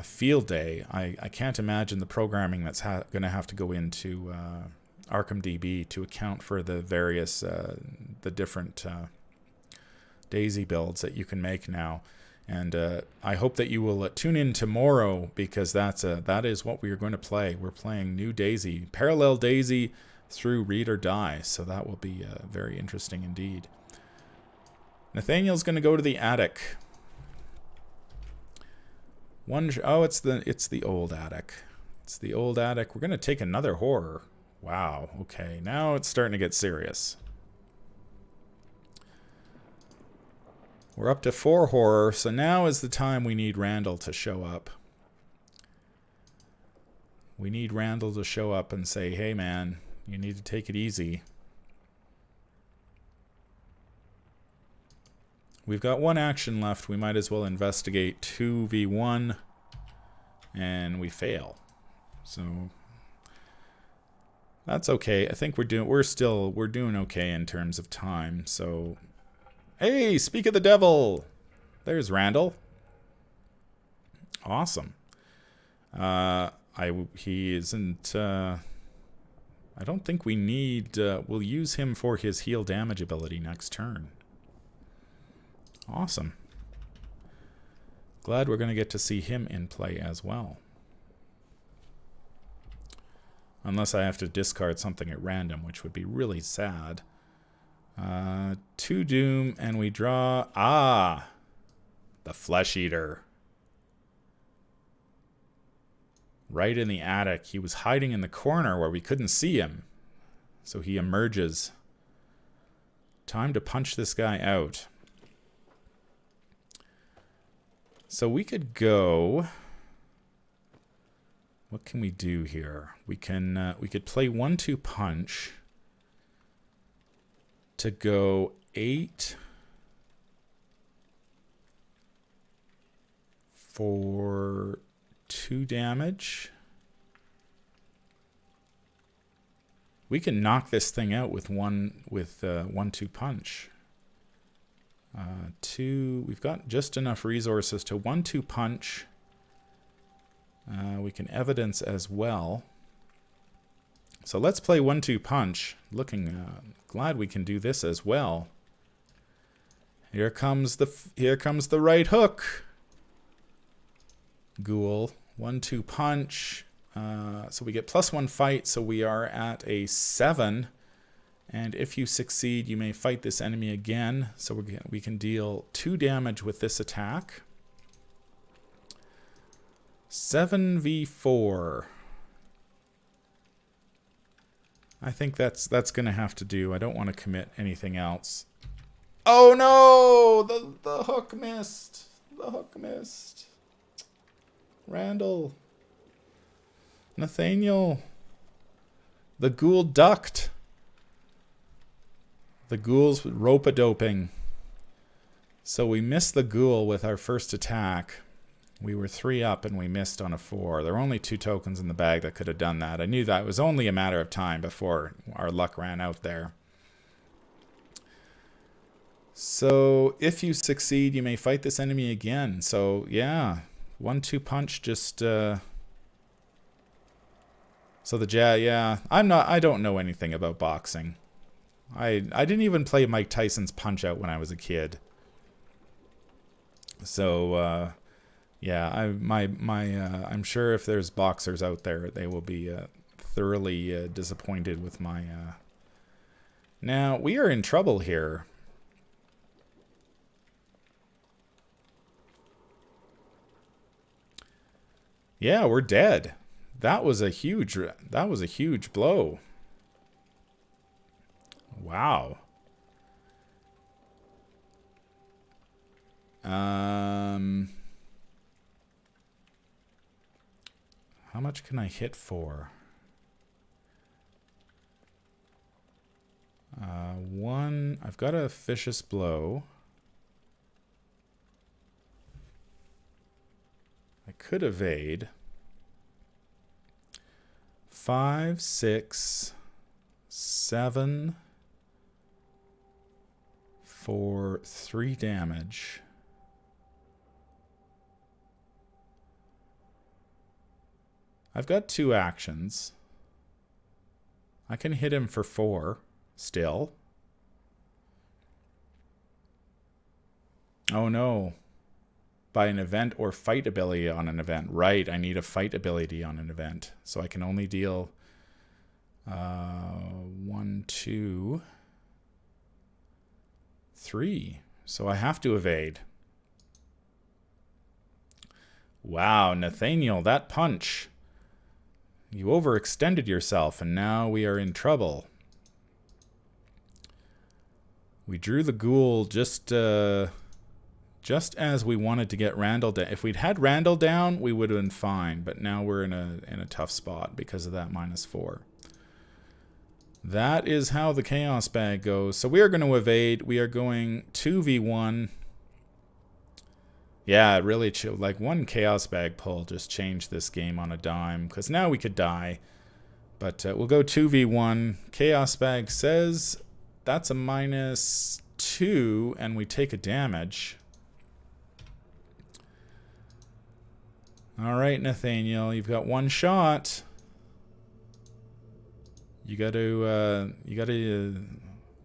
field day. I can't imagine the programming that's going to have to go into Arkham DB to account for the various, the different daisy builds that you can make now. And I hope that you will tune in tomorrow, because that is what we are going to play. We're playing new Daisy, Parallel Daisy through Read or Die. So that will be very interesting indeed. Nathaniel's going to go to the attic. It's the old attic. It's the old attic. We're going to take another horror. Wow. Okay, now it's starting to get serious. We're up to 4 horror, so now is the time we need Randall to show up. We need Randall to show up and say, hey man, you need to take it easy. We've got 1 action left. We might as well investigate 2v1, and we fail. So that's okay. I think we're doing okay in terms of time. So hey, speak of the devil. There's Randall. Awesome. He isn't. I don't think we need. We'll use him for his heal damage ability next turn. Awesome. Glad we're going to get to see him in play as well. Unless I have to discard something at random, which would be really sad. 2 Doom, and we draw... the Flesh Eater. Right in the attic. He was hiding in the corner where we couldn't see him. So he emerges. Time to punch this guy out. So we could go... What can we do here? We could play 1-2 punch to go 8 for 2 damage. We can knock this thing out with 1-2 punch. 2. We've got just enough resources to 1-2 punch. We can evidence as well. So let's play 1-2 punch. Looking glad we can do this as well. Here comes the right hook. Ghoul. 1-2 punch. So we get +1 fight, so we are at a 7. And if you succeed, you may fight this enemy again. So we can deal 2 damage with this attack. 7v4. I think that's going to have to do. I don't want to commit anything else. Oh no! The hook missed. The hook missed. Randall. Nathaniel. The ghoul ducked. The ghoul's rope-a-doping. So we missed the ghoul with our first attack. We were 3 up and we missed on a 4. There were only 2 tokens in the bag that could have done that. I knew that it was only a matter of time before our luck ran out there. So if you succeed, you may fight this enemy again. So yeah, 1-2 punch just so the jab, yeah. I don't know anything about boxing. I didn't even play Mike Tyson's Punch Out when I was a kid. So yeah, I'm sure if there's boxers out there, they will be thoroughly disappointed with my Now, we are in trouble here. Yeah, we're dead. That was a huge blow. Wow. How much can I hit for? One. I've got a vicious blow. I could evade. 5, 6, 7 for 3 damage. I've got 2 actions. I can hit him for 4 still. Oh no. By an event or fight ability on an event. Right, I need a fight ability on an event. So I can only deal 1, 2, 3. So I have to evade. Wow, Nathaniel, that punch. You overextended yourself, and now we are in trouble. We drew the ghoul just as we wanted to get Randall down. If we'd had Randall down, we would have been fine. But now we're in a tough spot because of that -4. That is how the Chaos Bag goes. So we are going to evade. We are going 2v1. Yeah, it really chilled. Like one Chaos Bag pull just changed this game on a dime. Because now we could die. But we'll go 2v1. Chaos Bag says that's a -2. And we take a damage. All right, Nathaniel, you've got 1 shot. You got to,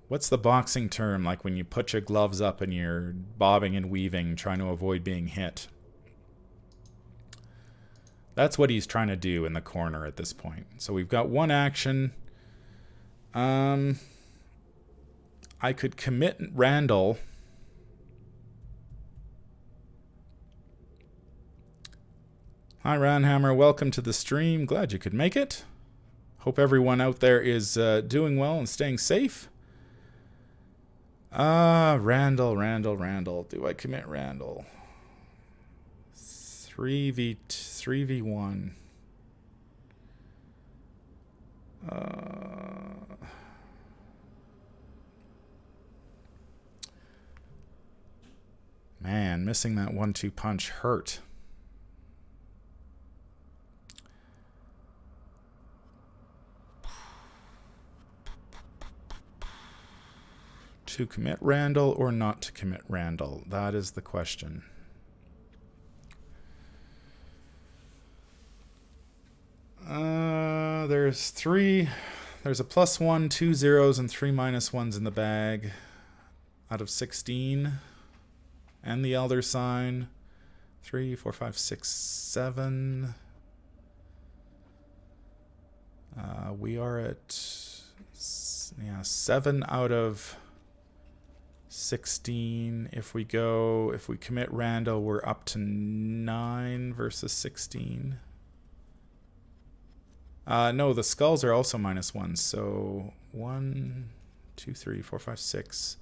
what's the boxing term? Like when you put your gloves up and you're bobbing and weaving, trying to avoid being hit. That's what he's trying to do in the corner at this point. So we've got 1 action. I could commit Randall. Hi, Ranhammer. Welcome to the stream. Glad you could make it. Hope everyone out there is doing well and staying safe. Randall. Do I commit Randall? 3v1. Man, missing that 1-2 punch hurt. To commit Randall or not to commit Randall? That is the question. There's a +1, 2 zeros, and 3 -1s in the bag out of 16. And the Elder Sign. 3, 4, 5, 6, 7. We are at 7 out of 16. If we commit Randall, we're up to 9 versus 16. No, the skulls are also -1. So 1, 2, 3, 4, 5, 6,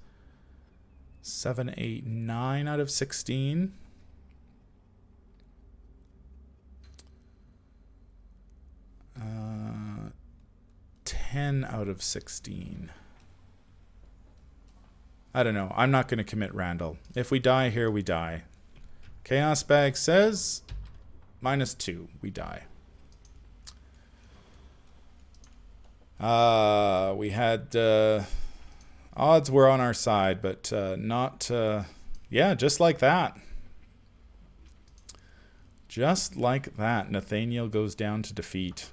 7, 8, 9 out of 16. Uh, 10 out of 16. I don't know. I'm not going to commit Randall. If we die here, we die. Chaos Bag says -2. We die. We had Odds were on our side, but not... yeah, just like that. Just like that, Nathaniel goes down to defeat.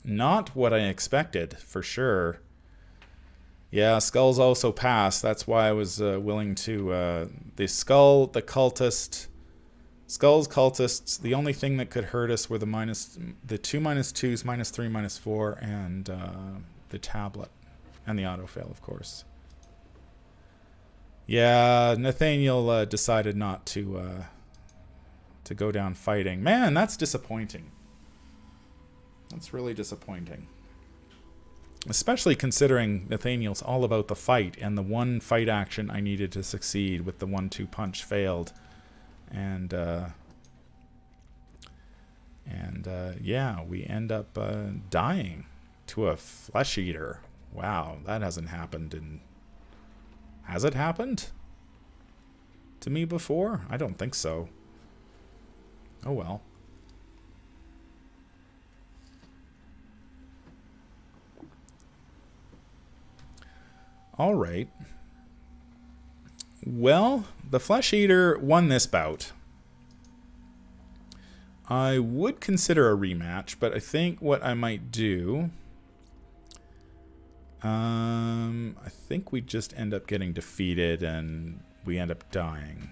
Not what I expected, for sure. Yeah, Skulls also passed. That's why I was willing to... the Skull, the Cultist... Skulls, Cultists, the only thing that could hurt us were the 2 -2s, -3, -4, and the tablet. And the autofail, of course. Yeah, Nathaniel decided not to go down fighting. Man, that's disappointing. That's really disappointing. Especially considering Nathaniel's all about the fight, and the one fight action I needed to succeed with the 1-2 punch failed. And yeah, we end up dying to a flesh eater. Wow, that hasn't happened in... Has it happened to me before? I don't think so. Oh well. All right. Well, the Flesh Eater won this bout. I would consider a rematch, but I think what I might do... I think we just end up getting defeated and we end up dying.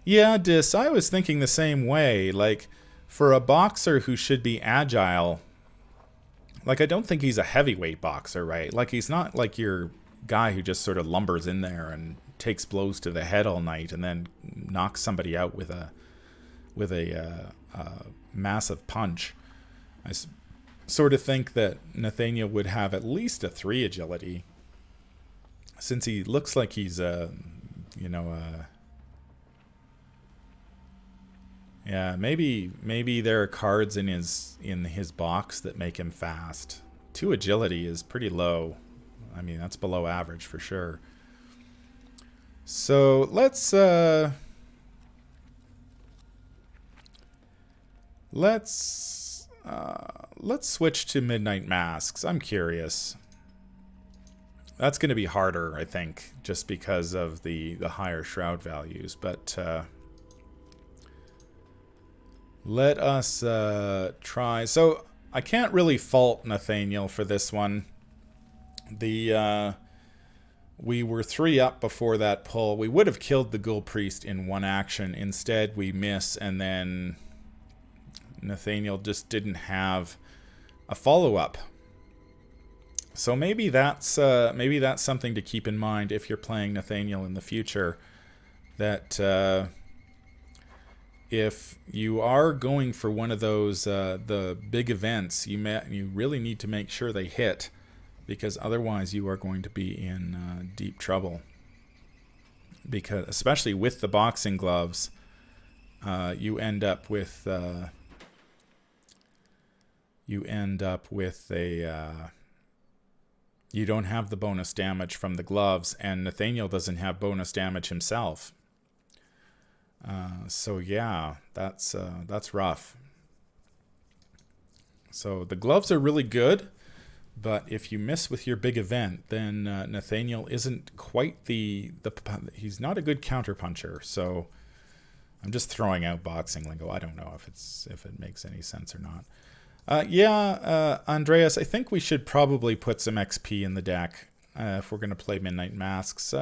Yeah, Dis, I was thinking the same way. Like, for a boxer who should be agile, like, I don't think he's a heavyweight boxer, right? Like, he's not like your guy who just sort of lumbers in there and takes blows to the head all night and then knocks somebody out with a massive punch. I sort of think that Nathaniel would have at least a 3 agility, since he looks like he's yeah, maybe there are cards in his box that make him fast. 2 agility is pretty low. I mean, that's below average for sure. So let's switch to Midnight Masks. I'm curious. That's going to be harder, I think, just because of the higher shroud values. But let us try. So I can't really fault Nathaniel for this one. We were 3 up before that pull. We would have killed the Ghoul Priest in 1 action. Instead, we miss, and then Nathaniel just didn't have a follow-up. So maybe that's something to keep in mind if you're playing Nathaniel in the future. That if you are going for one of those the big events, you really need to make sure they hit, because otherwise you are going to be in deep trouble. Because especially with the boxing gloves, you end up with you don't have the bonus damage from the gloves, and Nathaniel doesn't have bonus damage himself. So yeah, that's rough. So the gloves are really good, but if you miss with your big event, then Nathaniel isn't quite he's not a good counterpuncher. So I'm just throwing out boxing lingo. I don't know if it makes any sense or not. Andreas, I think we should probably put some XP in the deck if we're going to play Midnight Masks.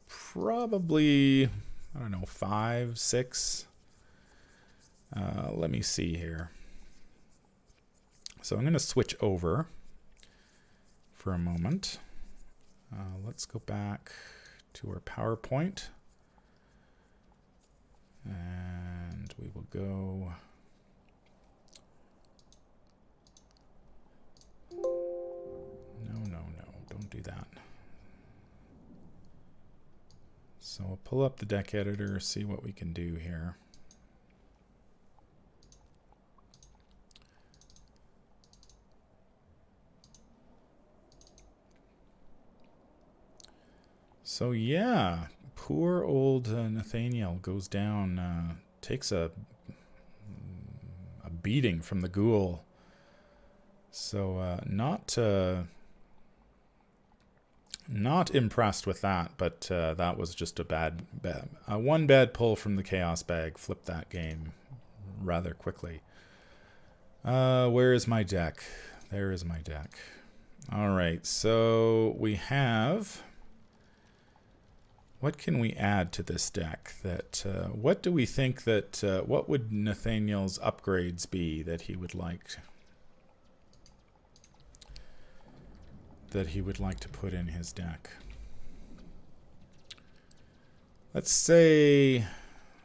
Probably, I don't know, 5, 6. Let me see here. So I'm going to switch over for a moment. Let's go back to our PowerPoint. And we will go... No, don't do that. So we'll pull up the deck editor, see what we can do here. So yeah, poor old Nathaniel goes down, takes a beating from the ghoul. So not Not impressed with that, but that was just a one bad pull from the Chaos bag. Flipped that game rather quickly. Where is my deck? There is my deck. All right, so we have... What can we add to this deck? What do we think that... what would Nathaniel's upgrades be that he would like... to put in his deck? Let's say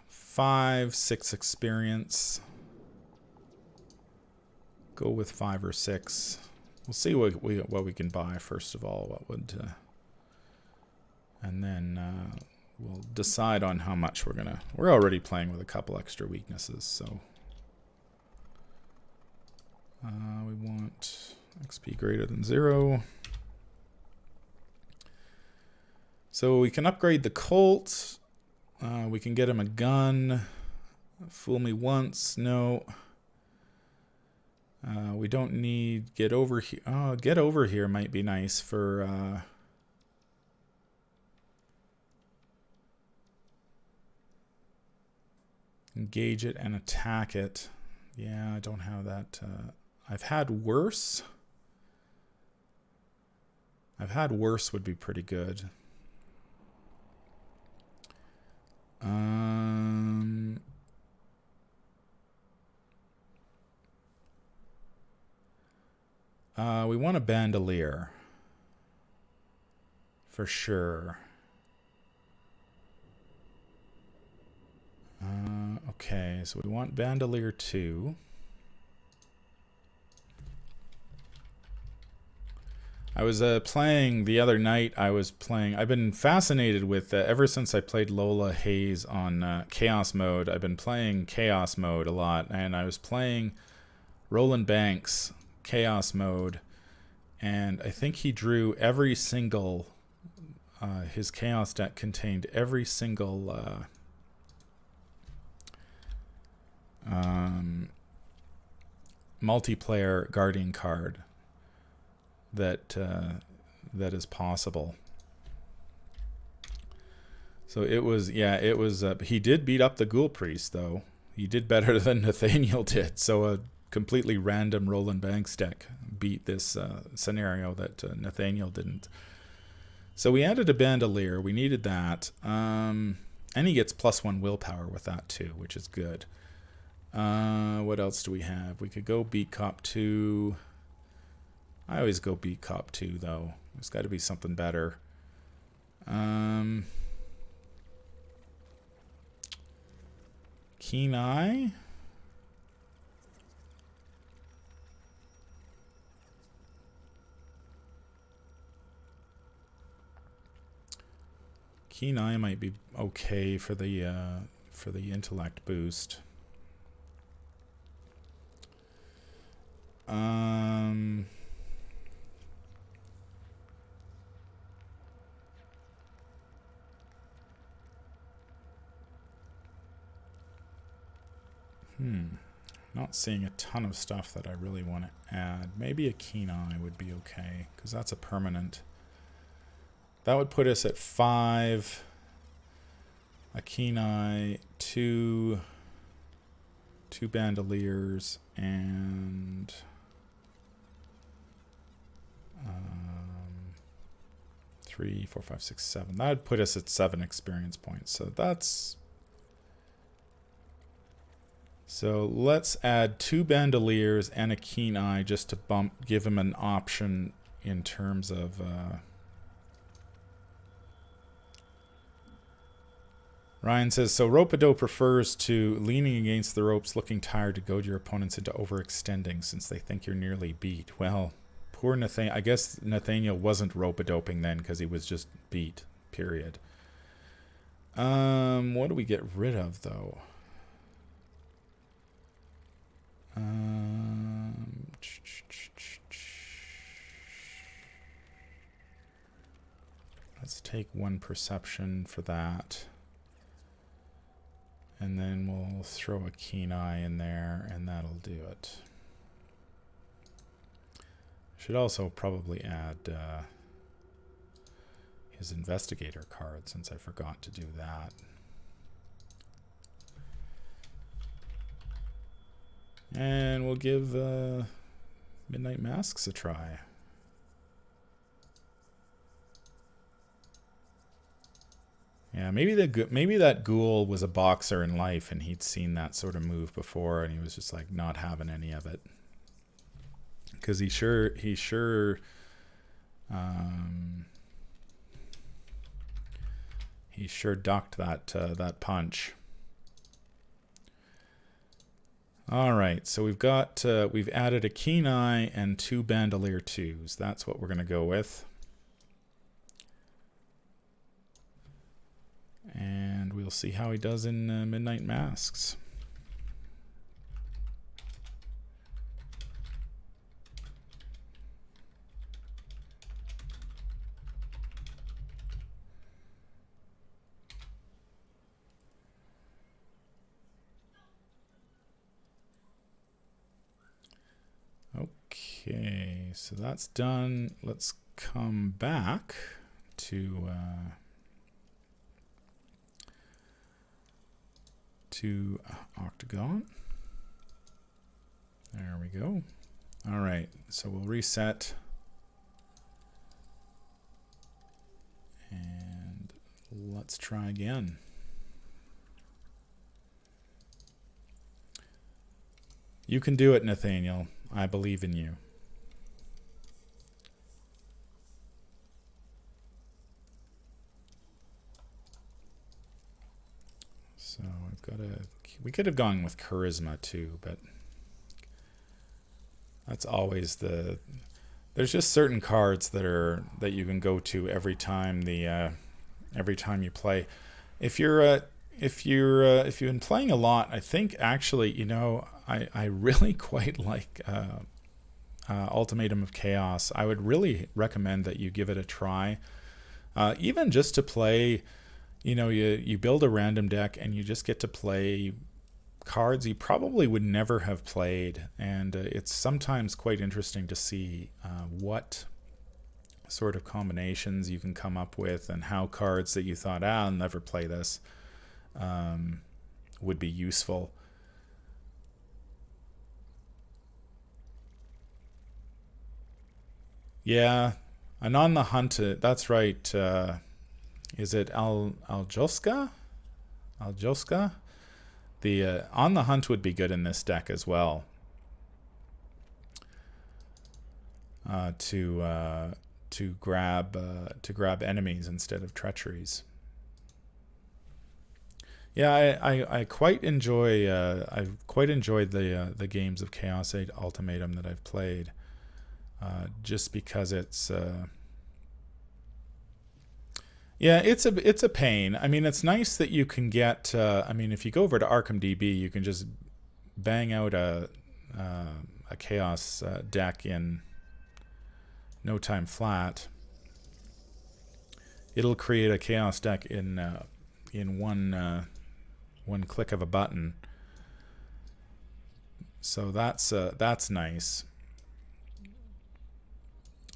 5, 6 experience. Go with 5 or 6. We'll see what we can buy first of all. What would, and then we'll decide on how much we're gonna. We're already playing with a couple extra weaknesses, so we want XP greater than 0. So we can upgrade the Colt. We can get him a gun. Fool me once, no. We don't need get over here. Oh, get over here might be nice for engage it and attack it. Yeah, I don't have that. I've had worse. Would be pretty good. We want a bandolier. For sure. Okay, so we want bandolier 2. I was playing the other night. I've been fascinated with, ever since I played Lola Hayes on Chaos mode, I've been playing Chaos mode a lot. And I was playing Roland Banks Chaos mode. And I think he drew every single, his Chaos deck contained every single multiplayer Guardian card that is possible. So it was, he did beat up the Ghoul Priest, though. He did better than Nathaniel did. So a completely random Roland Banks deck beat this scenario that Nathaniel didn't. So we added a bandolier. We needed that. And he gets +1 willpower with that too, which is good. What else do we have? We could go beat Cop 2. I always go beat Cop 2, though. There's got to be something better. Keen Eye? Keen Eye might be okay for the intellect boost. Not seeing a ton of stuff that I really want to add. Maybe a Keen Eye would be okay, because that's a permanent. That would put us at 5. A Keen Eye, 2 bandoliers, and 3, 4, 5, 6, 7. That would put us at 7 experience points. So that's... So let's add 2 bandoliers and a Keen Eye just to give him an option in terms of... Ryan says, so Rope-a-Dope refers to leaning against the ropes, looking tired to goad your opponents into overextending since they think you're nearly beat. Well, poor Nathaniel. I guess Nathaniel wasn't rope-a-doping then because he was just beat, period. What do we get rid of, though? Let's take 1 perception for that. And then we'll throw a Keen Eye in there, and that'll do it. Should also probably add his Investigator card, since I forgot to do that. And we'll give Midnight Masks a try. Yeah, maybe that ghoul was a boxer in life, and he'd seen that sort of move before, and he was just like not having any of it. Because he sure ducked that punch. All right, so we've added a Keen Eye and 2 Bandolier 2s. That's what we're gonna go with. And we'll see how he does in Midnight Masks. Okay, so that's done. Let's come back to Octagon. There we go. All right, so we'll reset. And let's try again. You can do it, Nathaniel. I believe in you. So I've got we could have gone with charisma too, but that's always there's just certain cards that you can go to every time you play. If you've been playing a lot, I think actually, I really quite like Ultimatum of Chaos. I would really recommend that you give it a try, even just to play. You build a random deck and you just get to play cards you probably would never have played, and it's sometimes quite interesting to see what sort of combinations you can come up with, and how cards that you thought, I'll never play this, would be useful. Yeah, and on the hunt, that's right. Is it Aljoska? Aljoska? The on the hunt would be good in this deck as well. To grab enemies instead of treacheries. Yeah, I quite enjoy. I've quite enjoyed the games of Chaos 8 Ultimatum that I've played. Just because it's. Yeah, it's a pain. I mean, it's nice that you can get. If you go over to Arkham DB, you can just bang out a Chaos deck in no time flat. It'll create a Chaos deck in one click of a button. So that's nice.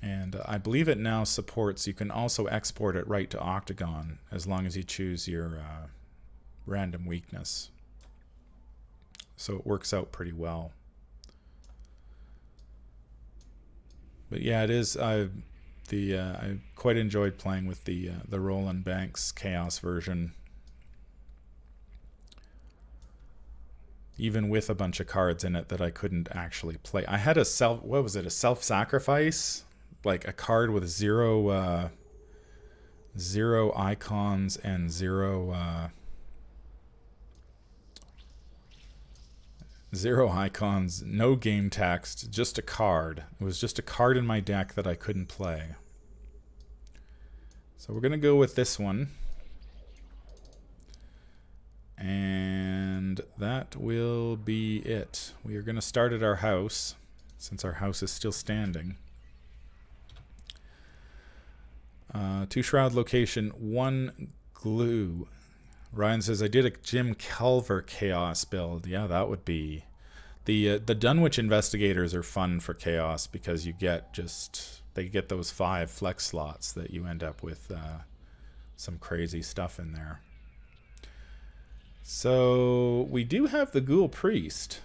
And I believe it now supports, you can also export it right to Octagon as long as you choose your random weakness. So it works out pretty well. But yeah, it is. I quite enjoyed playing with the Roland Banks Chaos version, even with a bunch of cards in it that I couldn't actually play. I had a self-sacrifice, like a card with zero icons and zero icons, no game text, just a card. It was just a card in my deck that I couldn't play. So we're gonna go with this one, and that will be it. We are gonna start at our house, since our house is still standing. 2 Shroud location, 1 glue. Ryan says, I did a Jim Kelver Chaos build. Yeah, that would be... The Dunwich Investigators are fun for Chaos because you get they get those 5 flex slots that you end up with some crazy stuff in there. So we do have the Ghoul Priest.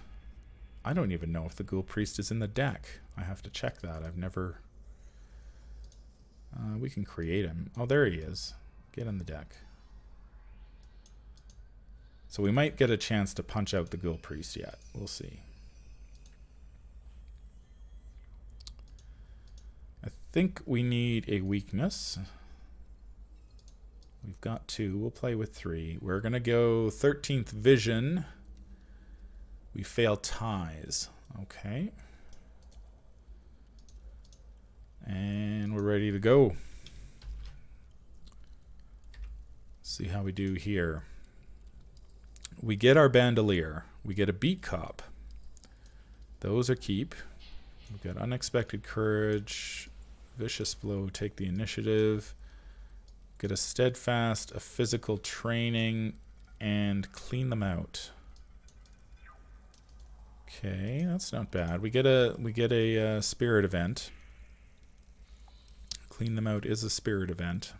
I don't even know if the Ghoul Priest is in the deck. I have to check that. I've never... we can create him. Oh, there he is. Get in the deck. So we might get a chance to punch out the Ghoul Priest yet. We'll see. I think we need a weakness. We've got 2. We'll play with 3. We're going to go 13th Vision. We fail ties. Okay. And we're ready to go. See how we do here. We get our Bandolier. We get a Beat Cop. Those are keep. We've got Unexpected Courage, Vicious Blow, take the initiative. Get a Steadfast, a Physical Training, and Clean them out. Okay, that's not bad. We get a Spirit event. Clean them out is a Spirit event.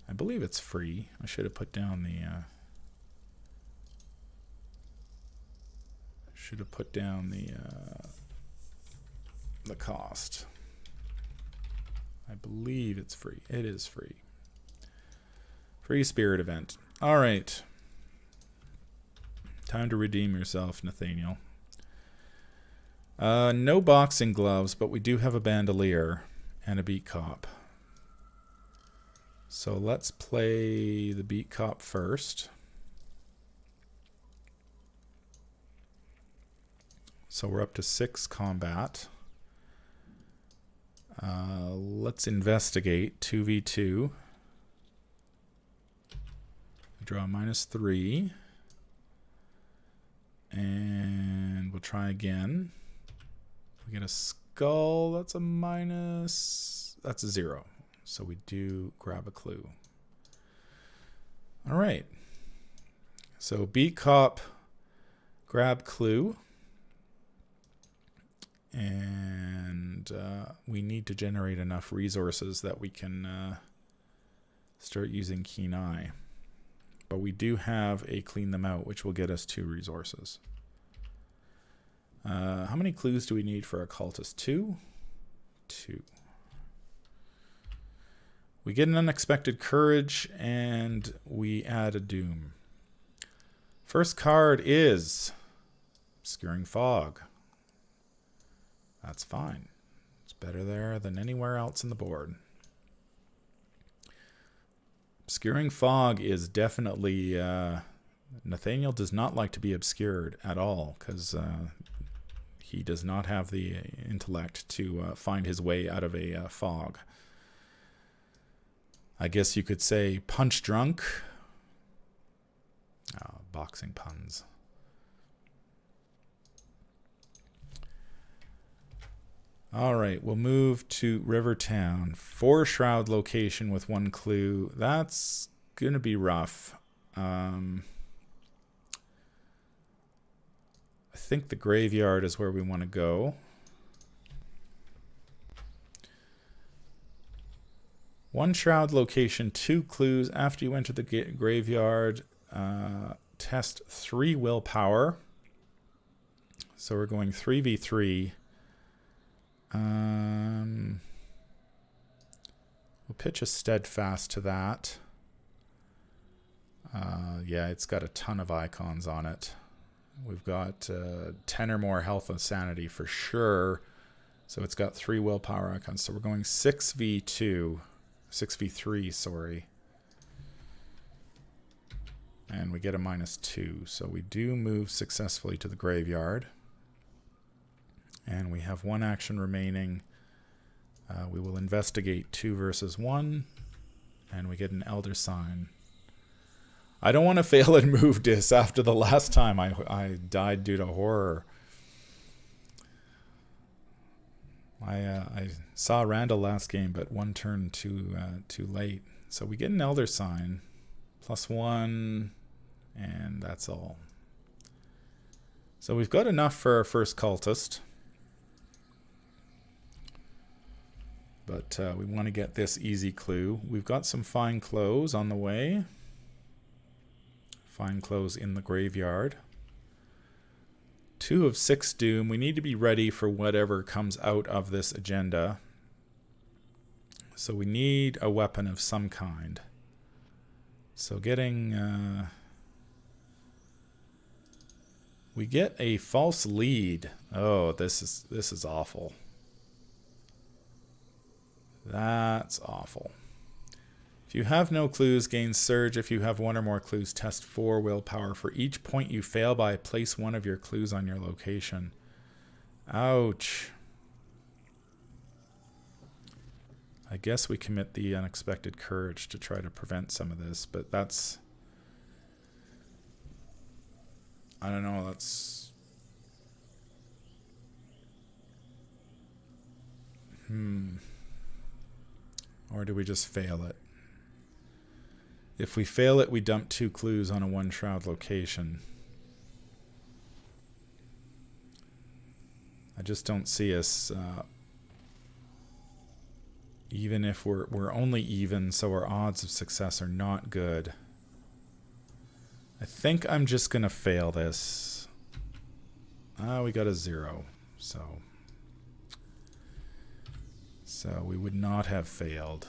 I believe it's free. I should have put down the cost. I believe it's free. It is free. Free Spirit event. All right. Time to redeem yourself, Nathaniel. No boxing gloves, but we do have a Bandolier and a Beat Cop. So let's play the Beat Cop first. So we're up to 6 combat. Let's investigate 2v2. Draw -3. And we'll try again. We get a skull. That's a minus. That's a 0. So we do grab a clue. All right. So Beat Cop, grab clue. And we need to generate enough resources that we can start using Keen Eye. But we do have a Clean them out, which will get us 2 resources. How many clues do we need for a cultist? 2? 2. We get an Unexpected Courage, and we add a Doom. First card is Obscuring Fog. That's fine. It's better there than anywhere else in the board. Obscuring Fog is definitely... Nathaniel does not like to be obscured at all, because he does not have the intellect to find his way out of a fog. I guess you could say punch drunk. Oh, boxing puns. All right, we'll move to Rivertown. 4 shroud location with 1 clue. That's going to be rough. I think the graveyard is where we want to go. One shroud location, 2 clues. After you enter the graveyard, test 3 willpower. So we're going 3v3. We'll pitch a Steadfast to that. Yeah, it's got a ton of icons on it. We've got 10 or more health and sanity for sure. So it's got 3 willpower icons. So we're going 6v2. 6v3, sorry. And we get a -2. So we do move successfully to the graveyard. And we have 1 action remaining. We will investigate 2 versus 1. And we get an Elder Sign. I don't want to fail and move this after the last time I died due to horror. I saw Randall last game, but 1 turn too late. So we get an Elder Sign. +1. And that's all. So we've got enough for our first cultist. But we want to get this easy clue. We've got some fine clothes on the way. Fine clothes in the graveyard. 2 of 6 doom. We need to be ready for whatever comes out of this agenda. So we need a weapon of some kind. So getting... we get a false lead. Oh, this is awful. That's awful. If you have no clues, gain surge. If you have 1 or more clues, test 4 willpower. For each point you fail by, place 1 of your clues on your location. Ouch. I guess we commit the unexpected courage to try to prevent some of this, but that's... I don't know, that's... Or do we just fail it? If we fail it, we dump 2 clues on a 1 shroud location. I just don't see us... even if we're only even, so our odds of success are not good. I think I'm just going to fail this. We got a 0, so we would not have failed.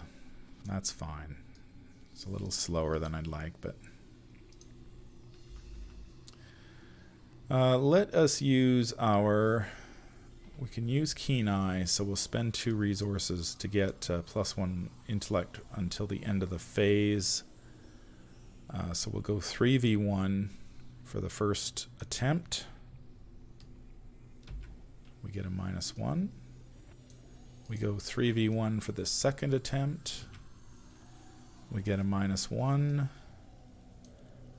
That's fine. It's a little slower than I'd like, but let us use our... We can use Keen Eye, so we'll spend 2 resources to get +1 intellect until the end of the phase. So we'll go 3v1 for the first attempt. We get a -1. We go 3v1 for the second attempt. We get a -1.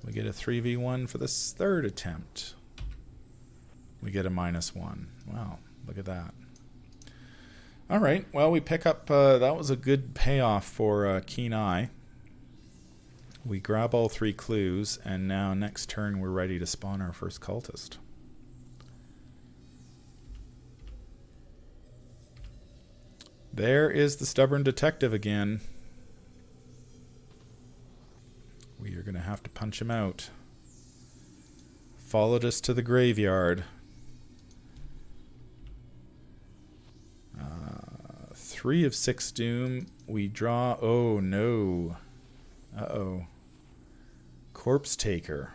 We get a 3v1 for the third attempt. We get a -1. Wow, look at that. All right, well, we pick up... that was a good payoff for Keen Eye. We grab all 3 clues, and now next turn we're ready to spawn our first cultist. There is the stubborn detective again. We are going to have to punch him out. Followed us to the graveyard. 3 of 6 doom. We draw... Oh, no. Uh-oh. Corpse Taker.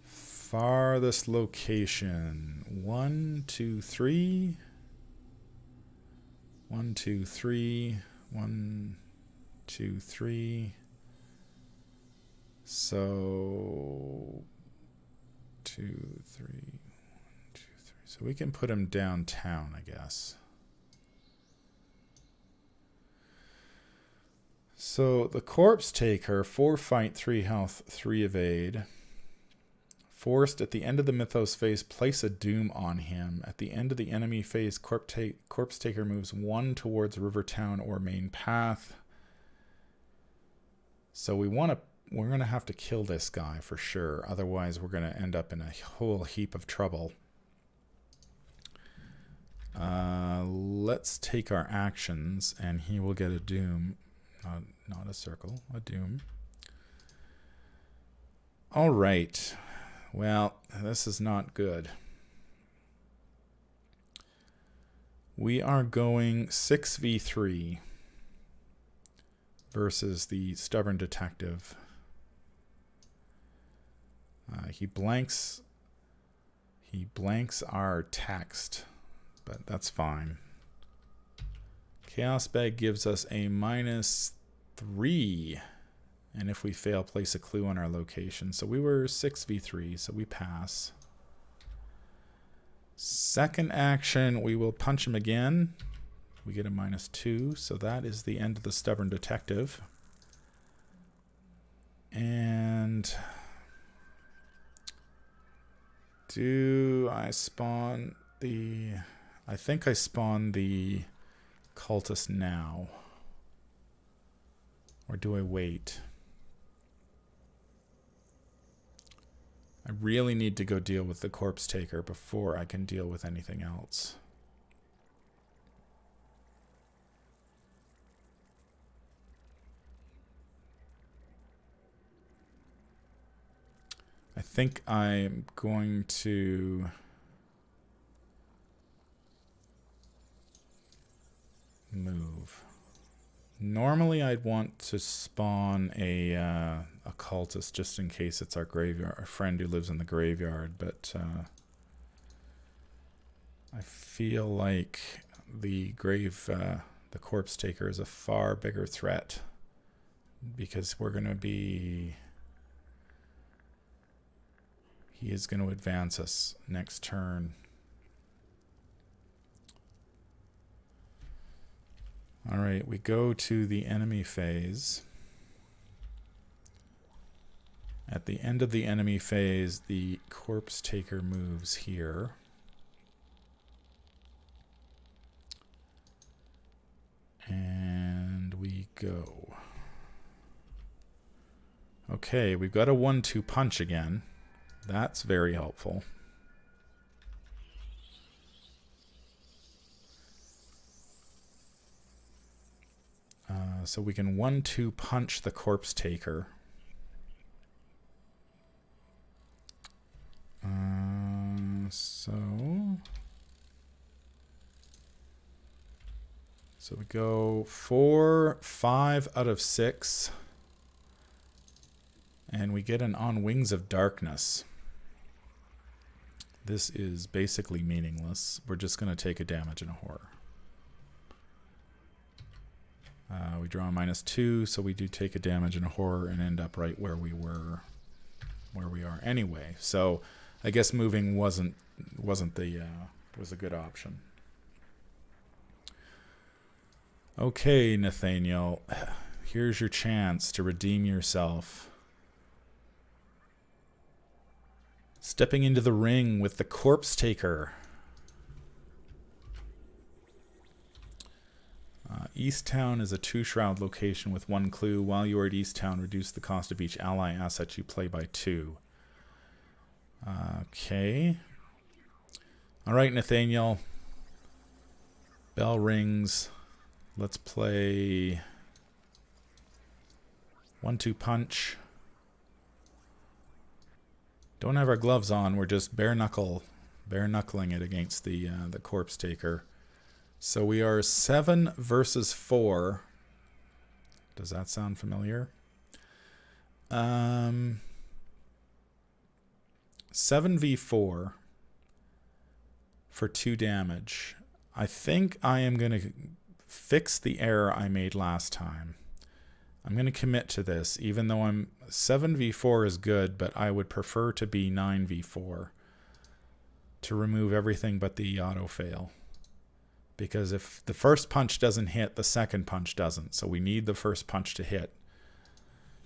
Farthest location. 1, 2, 3. 1, 2, 3. 1, 2, 3. So 2, 3, 1, 2, 3. So we can put him downtown, I guess. So the Corpse Taker, 4 fight, 3 health, 3 evade. Forced at the end of the Mythos phase, place a doom on him. At the end of the enemy phase, Corpse Taker moves 1 towards Rivertown or main path. So we're going to have to kill this guy for sure. Otherwise, we're going to end up in a whole heap of trouble. Let's take our actions, and he will get a doom. Not a circle, a doom. All right. Well, this is not good. We are going 6v3 versus the stubborn detective. He blanks our text, but that's fine. Chaos Bag gives us a -3. And if we fail, place a clue on our location. So we were 6v3, so we pass. Second action, we will punch him again. We get a -2, so that is the end of the stubborn detective. And do I spawn the... I think I spawn the cultist now. Or do I wait? I really need to go deal with the Corpse Taker before I can deal with anything else. I think I'm going to move. Normally I'd want to spawn a cultist just in case it's our graveyard, our friend who lives in the graveyard, but I feel like the Corpse Taker is a far bigger threat because we're going to be... He is going to advance us next turn. All right, we go to the enemy phase. At the end of the enemy phase, the Corpse Taker moves here. And we go. Okay, we've got a 1-2 punch again. That's very helpful. So we can 1-2 punch the Corpse Taker. So we go 4, 5 out of 6. And we get an On Wings of Darkness. This is basically meaningless. We're just going to take a damage and a horror. We draw a -2, so we do take a damage and a horror and end up right where we were, where we are anyway. So I guess moving was a good option. Okay, Nathaniel, here's your chance to redeem yourself. Stepping into the ring with the Corpse Taker. Easttown is a 2-shroud location with 1 clue. While you are at Easttown, reduce the cost of each ally asset you play by 2. Okay. All right, Nathaniel. Bell rings. Let's play 1-2 punch. Don't have our gloves on. We're just bare knuckling it against the Corpse Taker. So we are 7 versus 4. Does that sound familiar? 7v4 for 2 damage. I think I am going to fix the error I made last time. I'm going to commit to this, even though 7v4 is good, but I would prefer to be 9v4 to remove everything but the auto fail. Because if the first punch doesn't hit, the second punch doesn't. So we need the first punch to hit.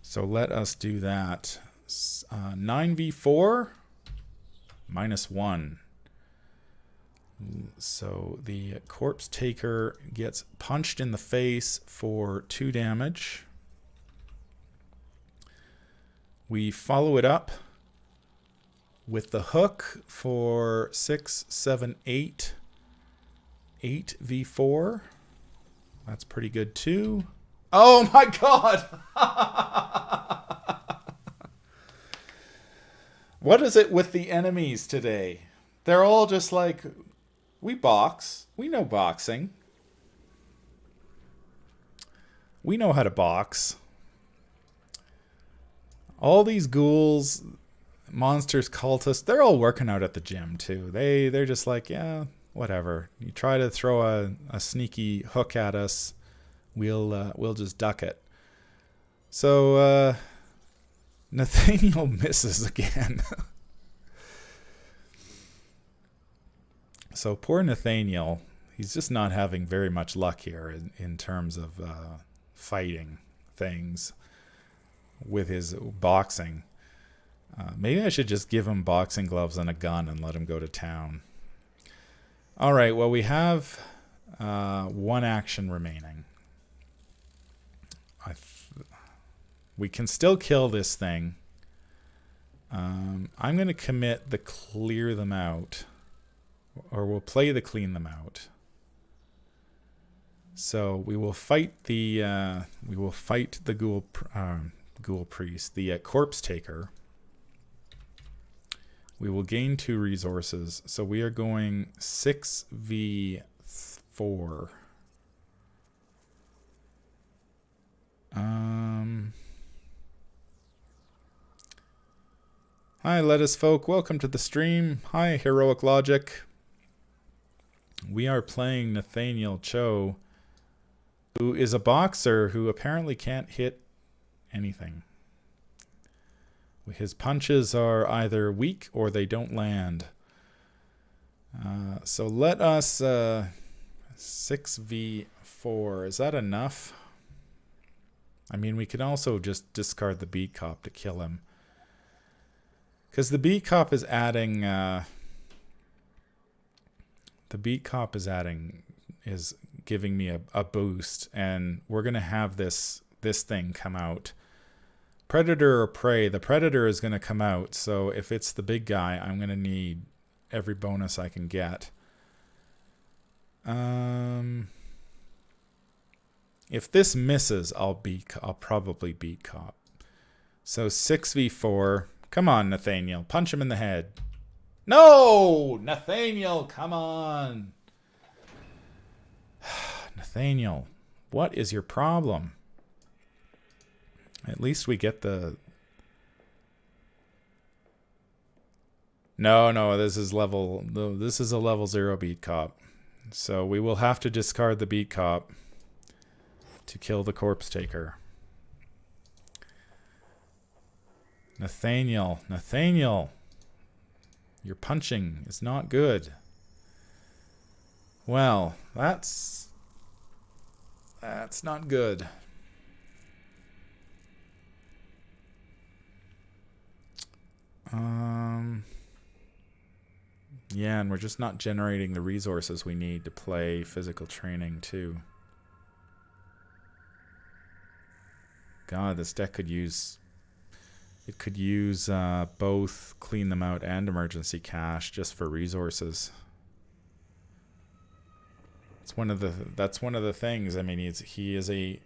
So let us do that. 9v4 -1. So the Corpse Taker gets punched in the face for 2 damage. We follow it up with the hook for 6, 7, 8. 8v4. That's pretty good too. Oh my god! What is it with the enemies today? They're all just like, we box. We know boxing. We know how to box. All these ghouls, monsters, cultists, they're all working out at the gym too. They're just like, yeah, whatever. You try to throw a sneaky hook at us, we'll just duck it. So Nathaniel misses again. So poor Nathaniel, he's just not having very much luck here in terms of fighting things with his boxing. Maybe I should just give him boxing gloves and a gun and let him go to town. All right, well, we have 1 action remaining. We can still kill this thing. I'm going to commit the clear them out. Or we'll play the clean them out. So we will fight the Ghoul Priest, the Corpse Taker. We will gain 2 resources. So we are going 6v4. Hi, Lettuce Folk. Welcome to the stream. Hi, Heroic Logic. We are playing Nathaniel Cho, who is a boxer who apparently can't hit anything. His punches are either weak or they don't land. So let us 6v4. Is that enough? I mean, we can also just discard the Beat Cop to kill him. Because the Beat Cop is adding... is giving me a boost, and we're going to have this thing come out. Predator or Prey. The Predator is going to come out, so if it's the big guy, I'm going to need every bonus I can get. If this misses, I'll probably beat Cop. So 6v4. Come on, Nathaniel. Punch him in the head. No! Nathaniel, come on. Nathaniel, what is your problem? At least we get the... No, this is a level 0 Beat Cop. So we will have to discard the Beat Cop to kill the Corpse Taker. Nathaniel, your punching is not good. Well, that's not good. Yeah, and we're just not generating the resources we need to play physical training too. God, this deck could use... It could use both Clean Them Out and Emergency Cash just for resources. That's one of the things. I mean, he is a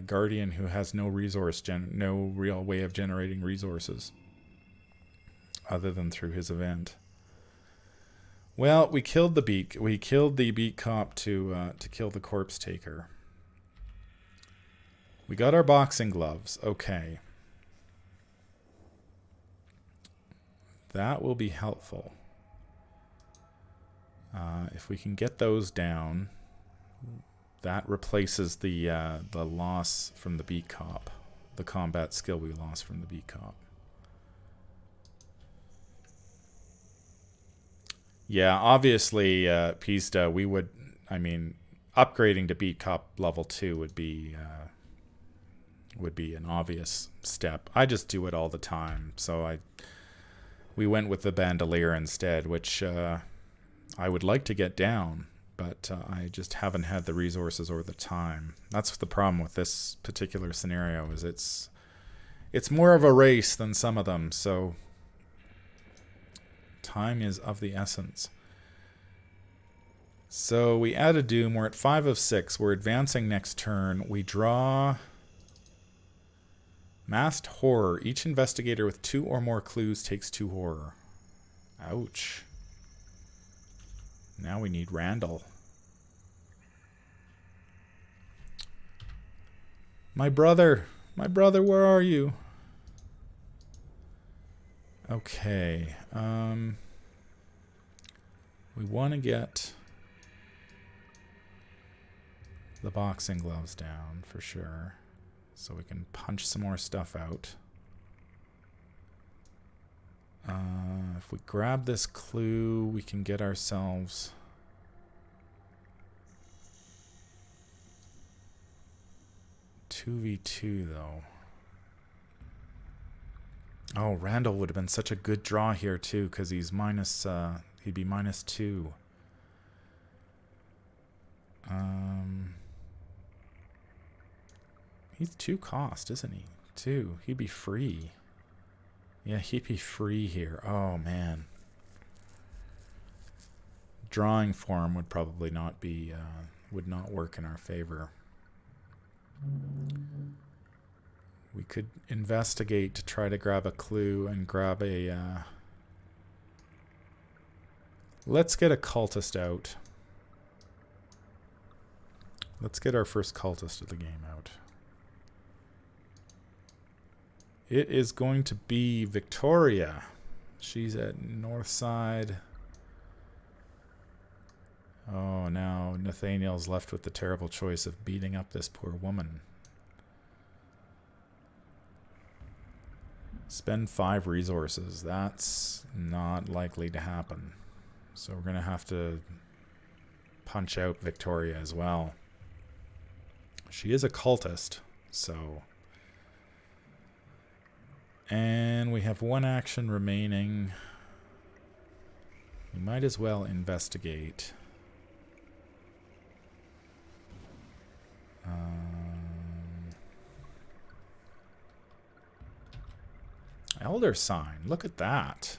guardian who has no real way of generating resources other than through his event. Well, we killed the Beat Cop to kill the Corpse Taker. We got our boxing gloves. Okay. That will be helpful. If we can get those down, that replaces the loss from the Beat Cop, the combat skill we lost from the Beat Cop. Yeah, obviously, Pista, we would... I mean, upgrading to Beat Cop level 2 would be an obvious step. I just do it all the time, so we went with the Bandolier instead, which I would like to get down, but I just haven't had the resources or the time. That's the problem with this particular scenario, is it's more of a race than some of them, so time is of the essence. So we add a Doom. We're at 5 of 6. We're advancing next turn. We draw... Masked Horror. Each investigator with 2 or more clues takes 2 horror. Ouch. Now we need Randall. My brother, where are you? Okay. We want to get the boxing gloves down for sure, so we can punch some more stuff out. If we grab this clue, we can get ourselves... (2v2) though. Oh, Randall would have been such a good draw here too, because he's minus... he'd be -2. He's 2 cost, isn't he? 2. He'd be free. Yeah, he'd be free here. Oh, man. Drawing form would probably not be, would not work in our favor. We could investigate to try to grab a clue and grab a... Let's get a cultist out. Let's get our first cultist of the game out. It is going to be Victoria. She's at north side. Oh, now Nathaniel's left with the terrible choice of beating up this poor woman. Spend 5 resources. That's not likely to happen. So we're going to have to punch out Victoria as well. She is a cultist, so... And we have 1 action remaining. We might as well investigate. Elder sign. Look at that.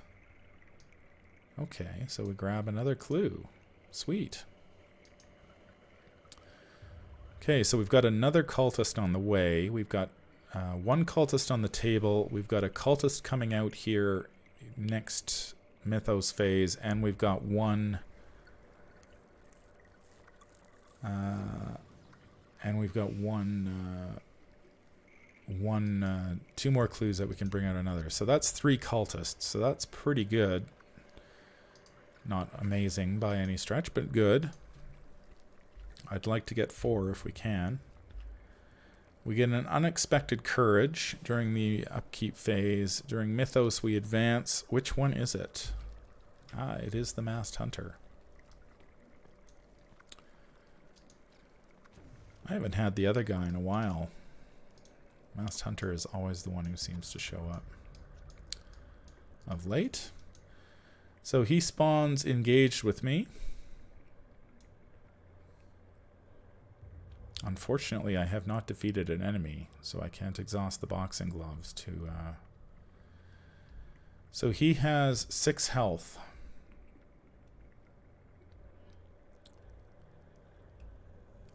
Okay, so we grab another clue. Sweet. Okay, so we've got another cultist on the way. We've got 1 cultist on the table. We've got a cultist coming out here next Mythos phase, and we've got 1... and we've got 2 more clues that we can bring out another. So that's 3 cultists. So that's pretty good. Not amazing by any stretch, but good. I'd like to get 4 if we can. We get an unexpected courage during the upkeep phase. During Mythos, we advance. Which one is it? Ah, it is the Masked Hunter. I haven't had the other guy in a while. Masked Hunter is always the one who seems to show up of late. So he spawns engaged with me. Unfortunately, I have not defeated an enemy, so I can't exhaust the boxing gloves to... So he has 6 health.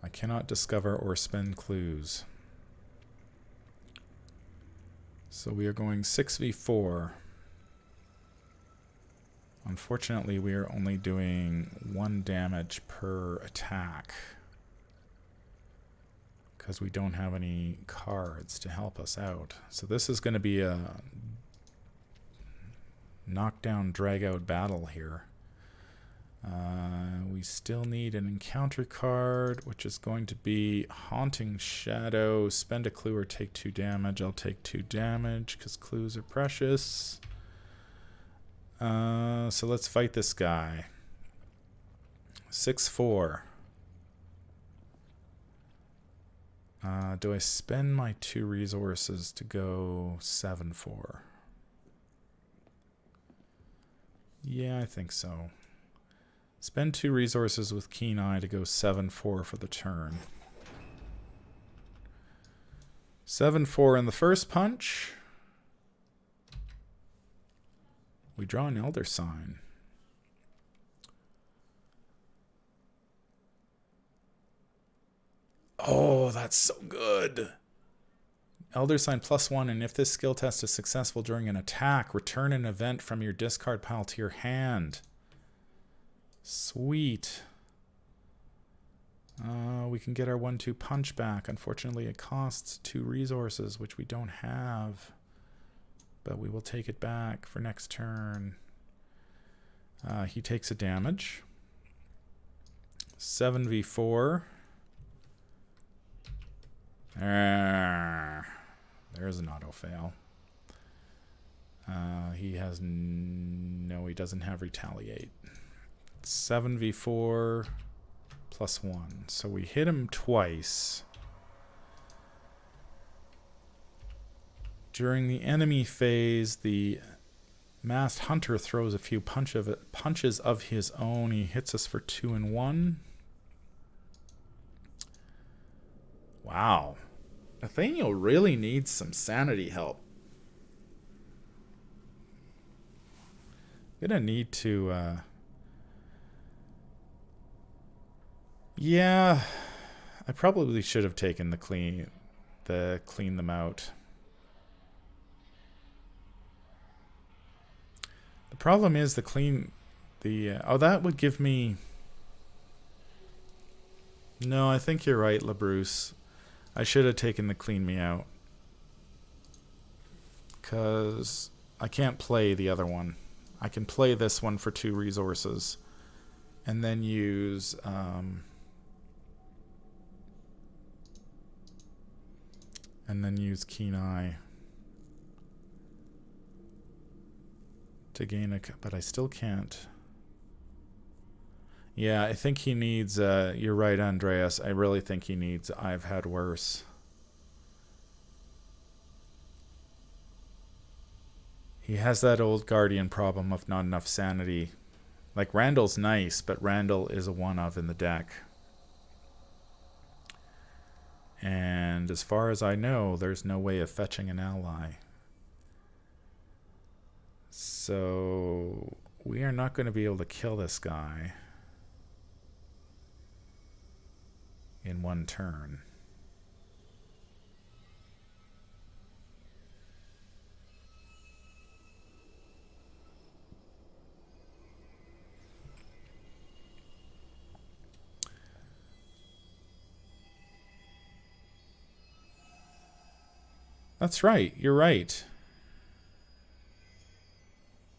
I cannot discover or spend clues. So we are going 6v4. Unfortunately, we are only doing 1 damage per attack, because we don't have any cards to help us out. So this is going to be a knockdown, drag-out battle here. We still need an encounter card, which is going to be Haunting Shadow. Spend a clue or take 2 damage. I'll take 2 damage because clues are precious. So let's fight this guy. 6-4. Do I spend my 2 resources to go 7-4? Yeah, I think so. Spend 2 resources with Keen Eye to go 7-4 for the turn. 7-4 in the first punch. We draw an Elder Sign. Oh, that's so good. Elder Sign +1, and if this skill test is successful during an attack, return an event from your discard pile to your hand. Sweet. We can get our 1-2 punch back. Unfortunately, it costs 2 resources, which we don't have. But we will take it back for next turn. He takes a damage. 7v4. There's an auto fail. He has no, he doesn't have retaliate. 7v4 +1. So we hit him twice. During the enemy phase, the Masked Hunter throws a few punches of his own. He hits us for 2 and 1. Wow. Nathaniel really needs some sanity help. Gonna need to... yeah, I probably should have taken the clean them out. The problem is oh, that would give me... No, I think you're right, LaBruce. I should have taken the clean me out. Because I can't play the other one. I can play this one for 2 resources. And then use... Keen Eye. To gain a... But I still can't... Yeah, I think he needs... you're right, Andreas. I really think he needs I've Had Worse. He has that old Guardian problem of not enough sanity. Like, Randall's nice, but Randall is a one-of in the deck. And as far as I know, there's no way of fetching an ally. So we are not going to be able to kill this guy in 1 turn. That's right. You're right.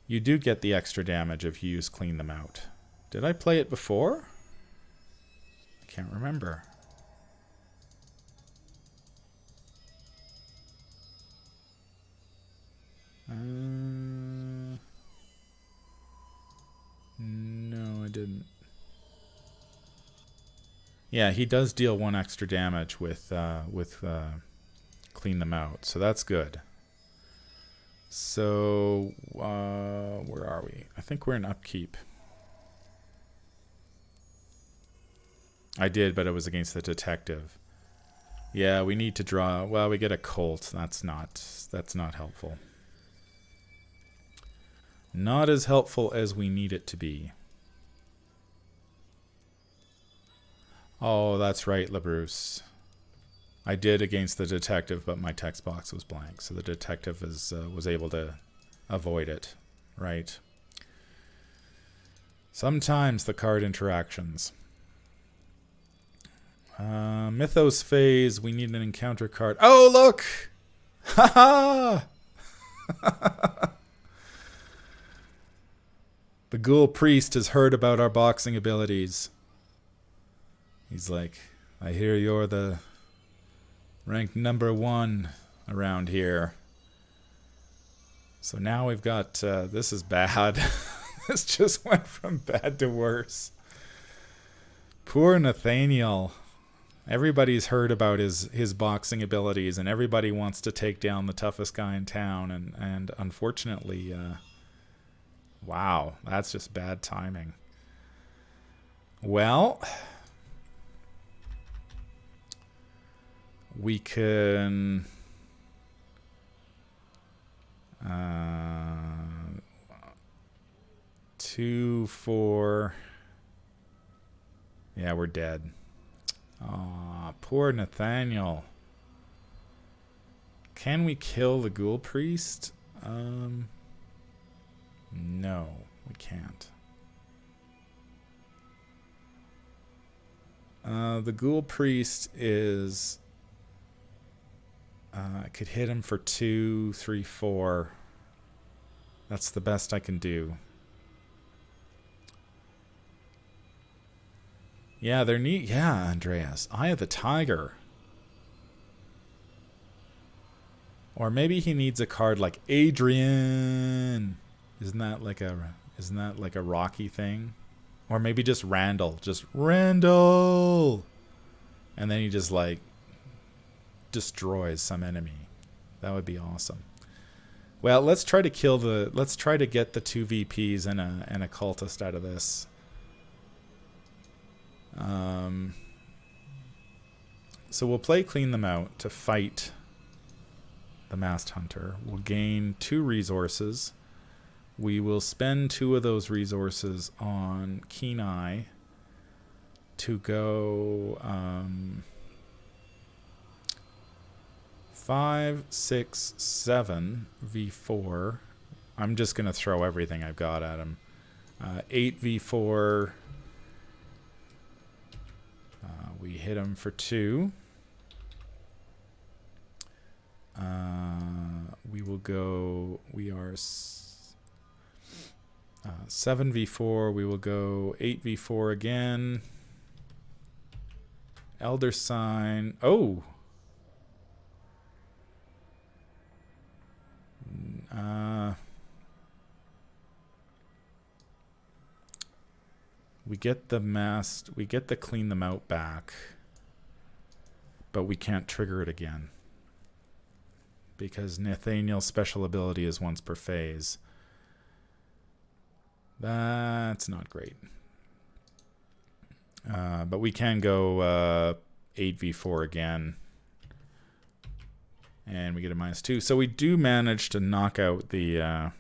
You do get the extra damage if you use Clean Them Out. Did I play it before? I can't remember. No, I didn't. Yeah, he does deal 1 extra damage with Clean Them Out, so that's good. So, where are we? I think we're in Upkeep. I did, but it was against the Detective. Yeah, we need to draw... Well, we get a Colt. That's not helpful. Not as helpful as we need it to be. Oh, that's right, LaBruce. I did against the Detective, but my text box was blank, so the Detective was able to avoid it. Right. Sometimes the card interactions. Mythos phase, we need an encounter card. Oh, look! Ha ha! The Ghoul Priest has heard about our boxing abilities. He's like, I hear you're the ranked #1 around here. So now we've got, this is bad. This just went from bad to worse. Poor Nathaniel. Everybody's heard about his boxing abilities, and everybody wants to take down the toughest guy in town, and unfortunately, wow, that's just bad timing. Well, we can 2, 4. Yeah, we're dead. Aw, poor Nathaniel. Can we kill the Ghoul Priest? No, we can't. The Ghoul Priest is... I could hit him for 2, 3, 4. That's the best I can do. Yeah, they're neat. Yeah, Andreas. Eye of the Tiger. Or maybe he needs a card like Adrian. Isn't that like a Rocky thing? Or maybe just Randall. Just Randall. And then he just like destroys some enemy. That would be awesome. Well, let's try to get the 2 VPs and a cultist out of this. So we'll play Clean Them Out to fight the Masked Hunter. We'll gain 2 resources. we will spend 2 of those resources on Keen Eye to go 5, 6, 7 V4. I'm just going to throw everything I've got at him. 8 V4. We hit him for 2. We will go, we are 7 V4. We will go 8 V4 again. Elder Sign. Oh! We get the mast, we get the clean them out back, but we can't trigger it again because Nathaniel's special ability is once per phase. That's not great. But we can go 8v4 again. And we get a -2. So we do manage to knock out the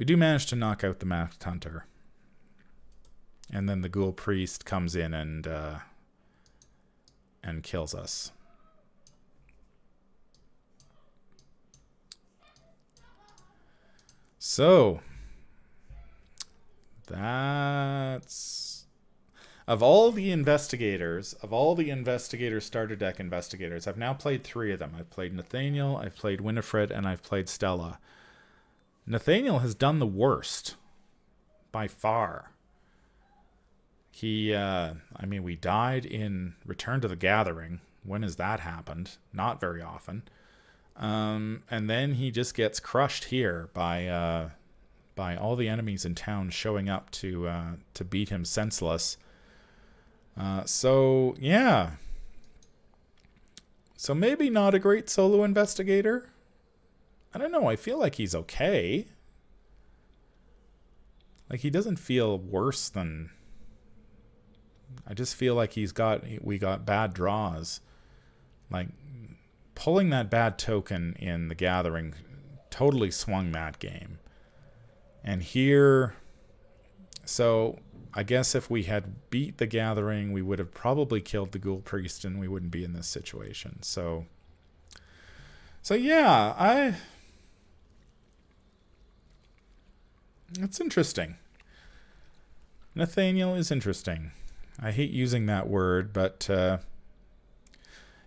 Masked Hunter. And then the Ghoul Priest comes in and kills us. So that's of all the Investigator Starter Deck investigators, I've now played 3 of them. I've played Nathaniel, I've played Winifred, and I've played Stella. Nathaniel has done the worst by far. We died in Return to the Gathering. When has that happened? Not very often. And then he just gets crushed here by all the enemies in town showing up to beat him senseless. So maybe not a great solo investigator. I don't know. I feel like he's okay. Like, he doesn't feel worse than... I just feel like we got bad draws. Like, pulling that bad token in the Gathering totally swung that game. And here... So, I guess if we had beat the Gathering, we would have probably killed the Ghoul Priest and we wouldn't be in this situation. So yeah, it's interesting. Nathaniel is interesting. I hate using that word, but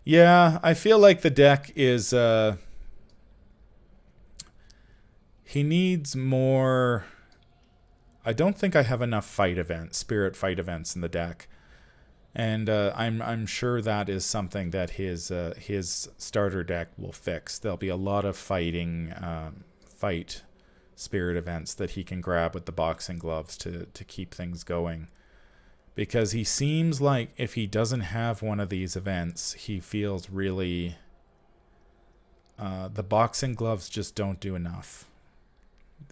yeah, I feel like the deck is... he needs more... I don't think I have enough spirit fight events in the deck. And I'm sure that is something that his starter deck will fix. There'll be a lot of fight spirit events that he can grab with the boxing gloves to keep things going. Because he seems like if he doesn't have one of these events, he feels really... the boxing gloves just don't do enough.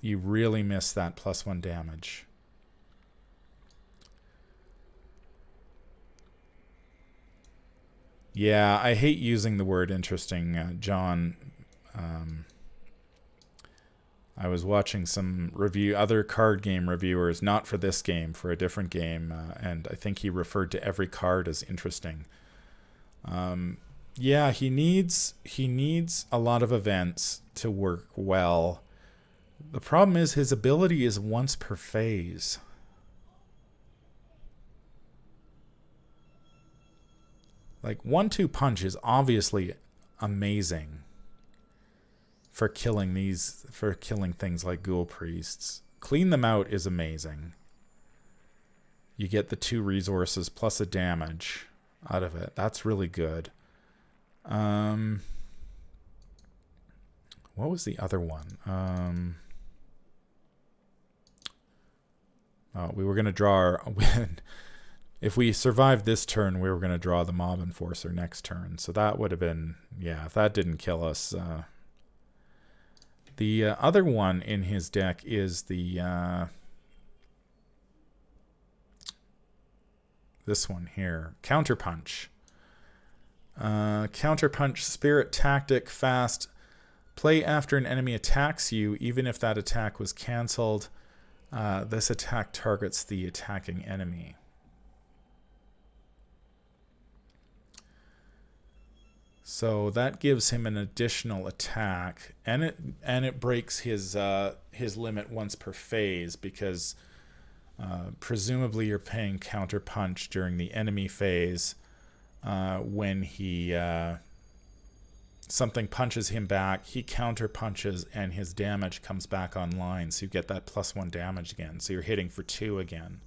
You really miss that +1 damage. Yeah, I hate using the word interesting, John. I was watching some other card game reviewers, not for this game, for a different game, and I think he referred to every card as interesting. Yeah, he needs a lot of events to work well. The problem is his ability is once per phase. Like, 1-2 punch is obviously amazing for killing things like Ghoul Priests. Clean them out is amazing. You get the 2 resources plus a damage out of it. That's really good. What was the other one? We were going to draw our... If we survived this turn, we were going to draw the Mob Enforcer next turn. So that would have been... Yeah, if that didn't kill us... The other one in his deck is the... this one here. Counterpunch. Counterpunch, Spirit Tactic, fast, Play after an enemy attacks you, even if that attack was cancelled. This attack targets the attacking enemy. So that gives him an additional attack, and it breaks his limit once per phase, because presumably you're paying counterpunch during the enemy phase when he something punches him back, he counterpunches, and his damage comes back online, so you get that +1 damage again. So you're hitting for 2 again.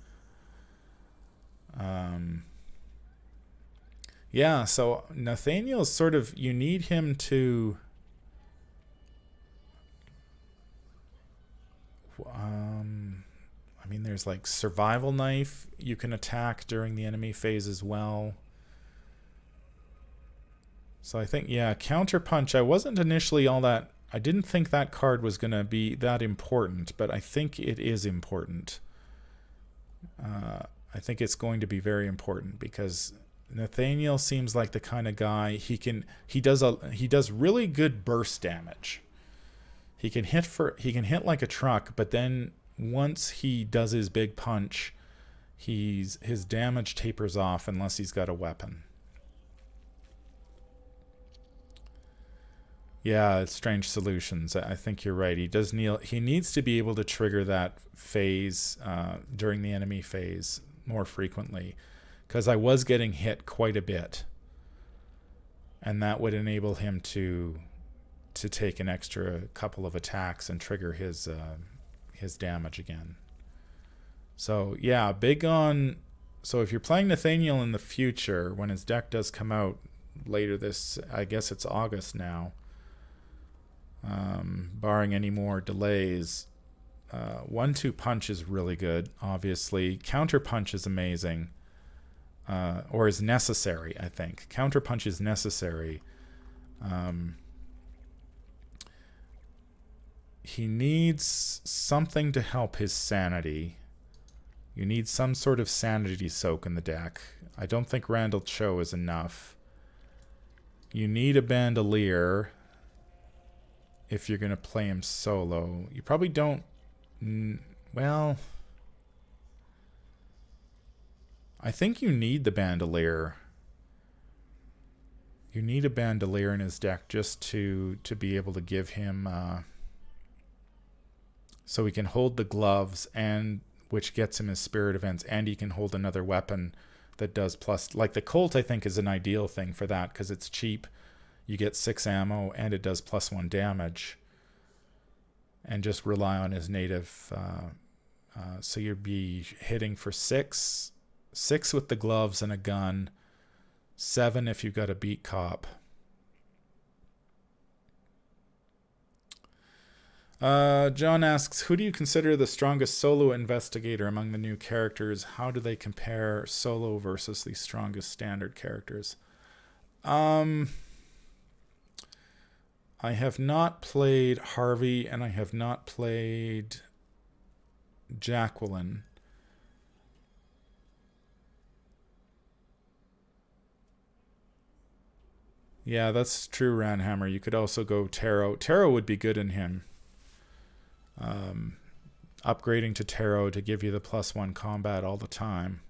Yeah, so Nathaniel's sort of, you need him to I mean, there's like Survival Knife you can attack during the enemy phase as well. So I think, yeah, Counterpunch, I wasn't initially all that, I didn't think that card was going to be that important, but I think it is important. I think it's going to be very important, because Nathaniel seems like the kind of guy, he does really good burst damage. He can hit like a truck, but then once he does his big punch, his damage tapers off unless he's got a weapon. Yeah, Strange Solutions. I think you're right. He needs to be able to trigger that phase during the enemy phase more frequently, because I was getting hit quite a bit, and that would enable him to take an extra couple of attacks and trigger his damage again. So yeah, big on. So if you're playing Nathaniel in the future, when his deck does come out later this, I guess it's August now, barring any more delays, 1-2 punch is really good. Obviously, counter punch is amazing, or is necessary. I think counter punch is necessary. He needs something to help his sanity. You need some sort of sanity soak in the deck. I don't think Nathaniel Cho is enough. You need a Bandolier if you're going to play him solo. You probably don't... Well... I think you need the Bandolier. You need a Bandolier in his deck just to be able to give him... so he can hold the gloves, and which gets him his spirit events, and he can hold another weapon that does plus... Like the Colt, I think, is an ideal thing for that, because it's cheap. You get 6 ammo, and it does +1 damage. And just rely on his native... so you'd be hitting for 6 with the gloves and a gun, 7 if you've got a beat cop. John asks, who do you consider the strongest solo investigator among the new characters? How do they compare solo versus the strongest standard characters? I have not played Harvey, and I have not played Jacqueline. Yeah, that's true, Ranhammer. You could also go Tarot. Tarot would be good in him. Upgrading to Tarot to give you the +1 combat all the time.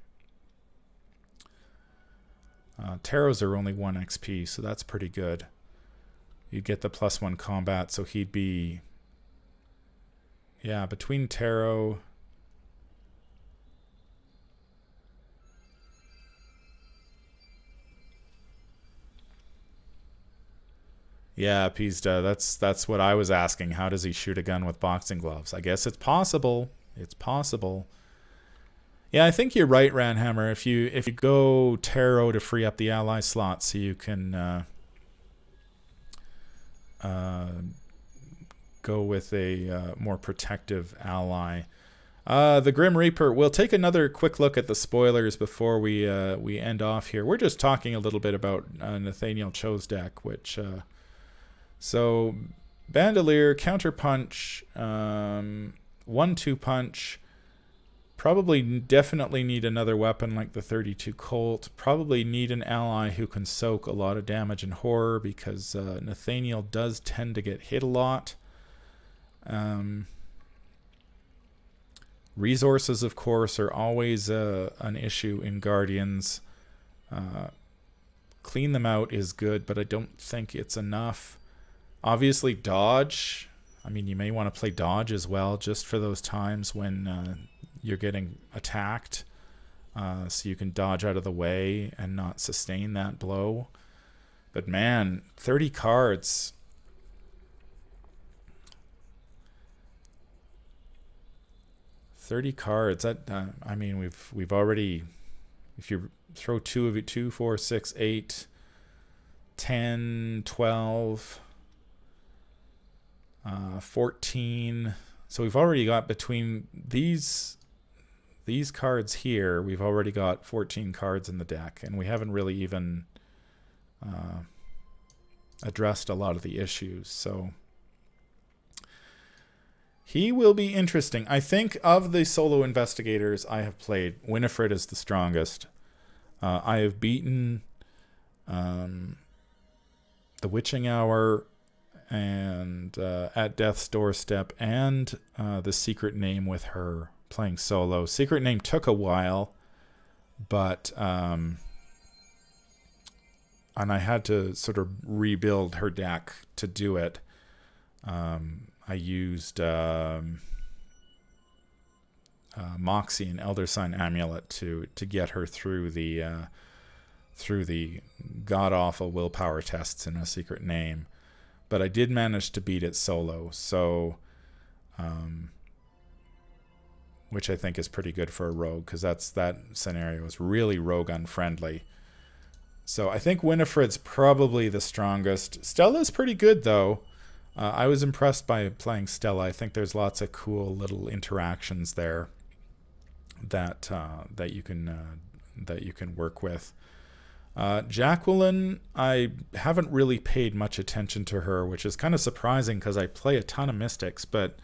Tarots are only 1 XP, so that's pretty good. You'd get the +1 combat, so he'd be... Yeah, between Tarot... Yeah, Pizda, that's what I was asking. How does he shoot a gun with boxing gloves? I guess it's possible. It's possible. Yeah, I think you're right, Ranhammer. If you go Tarot to free up the ally slot so you can go with a more protective ally. The Grim Reaper. We'll take another quick look at the spoilers before we end off here. We're just talking a little bit about Nathaniel Cho's deck, which... So, Bandolier, Counterpunch, 1-2 punch, Probably definitely need another weapon like the 32 Colt. Probably need an ally who can soak a lot of damage and horror, because Nathaniel does tend to get hit a lot. Resources, of course, are always an issue in Guardians. Clean them out is good, but I don't think it's enough. Obviously, dodge. I mean, you may want to play dodge as well, just for those times when you're getting attacked, so you can dodge out of the way and not sustain that blow. But man, 30 cards. That I mean, we've already, if you throw 2 of it, 2, 4, 6, 8, 10, 12, 14. So we've already got, between these cards here, we've already got 14 cards in the deck, and we haven't really even addressed a lot of the issues. So he will be interesting. I think of the solo investigators I have played, Winifred is the strongest. I have beaten the Witching Hour and At Death's Doorstep, and the Secret Name with her playing solo. Secret Name took a while, but and I had to sort of rebuild her deck to do it. I used Moxie and Elder Sign Amulet to get her through the god awful willpower tests in A Secret Name, but I did manage to beat it solo. So, which I think is pretty good for a rogue, because that scenario is really rogue unfriendly. So I think Winifred's probably the strongest. Stella's pretty good though. I was impressed by playing Stella. I think there's lots of cool little interactions there that you can work with. Jacqueline, I haven't really paid much attention to her, which is kind of surprising because I play a ton of mystics, but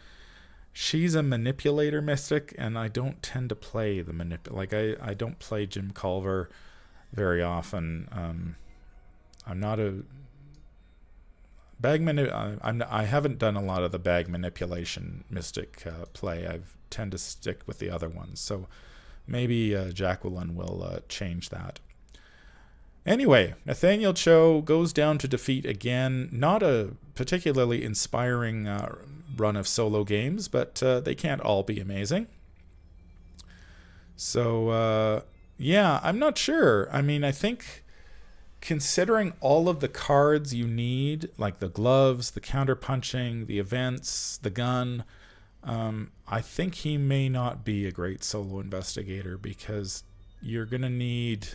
she's a manipulator mystic, and I don't tend to play the I don't play Jim Culver very often. I'm not a I haven't done a lot of the bag manipulation mystic play. I tend to stick with the other ones. So maybe Jacqueline will change that. Anyway, Nathaniel Cho goes down to defeat again. Not a particularly inspiring run of solo games, but they can't all be amazing. So, yeah, I'm not sure. I mean, I think, considering all of the cards you need, like the gloves, the counterpunching, the events, the gun, I think he may not be a great solo investigator, because you're going to need...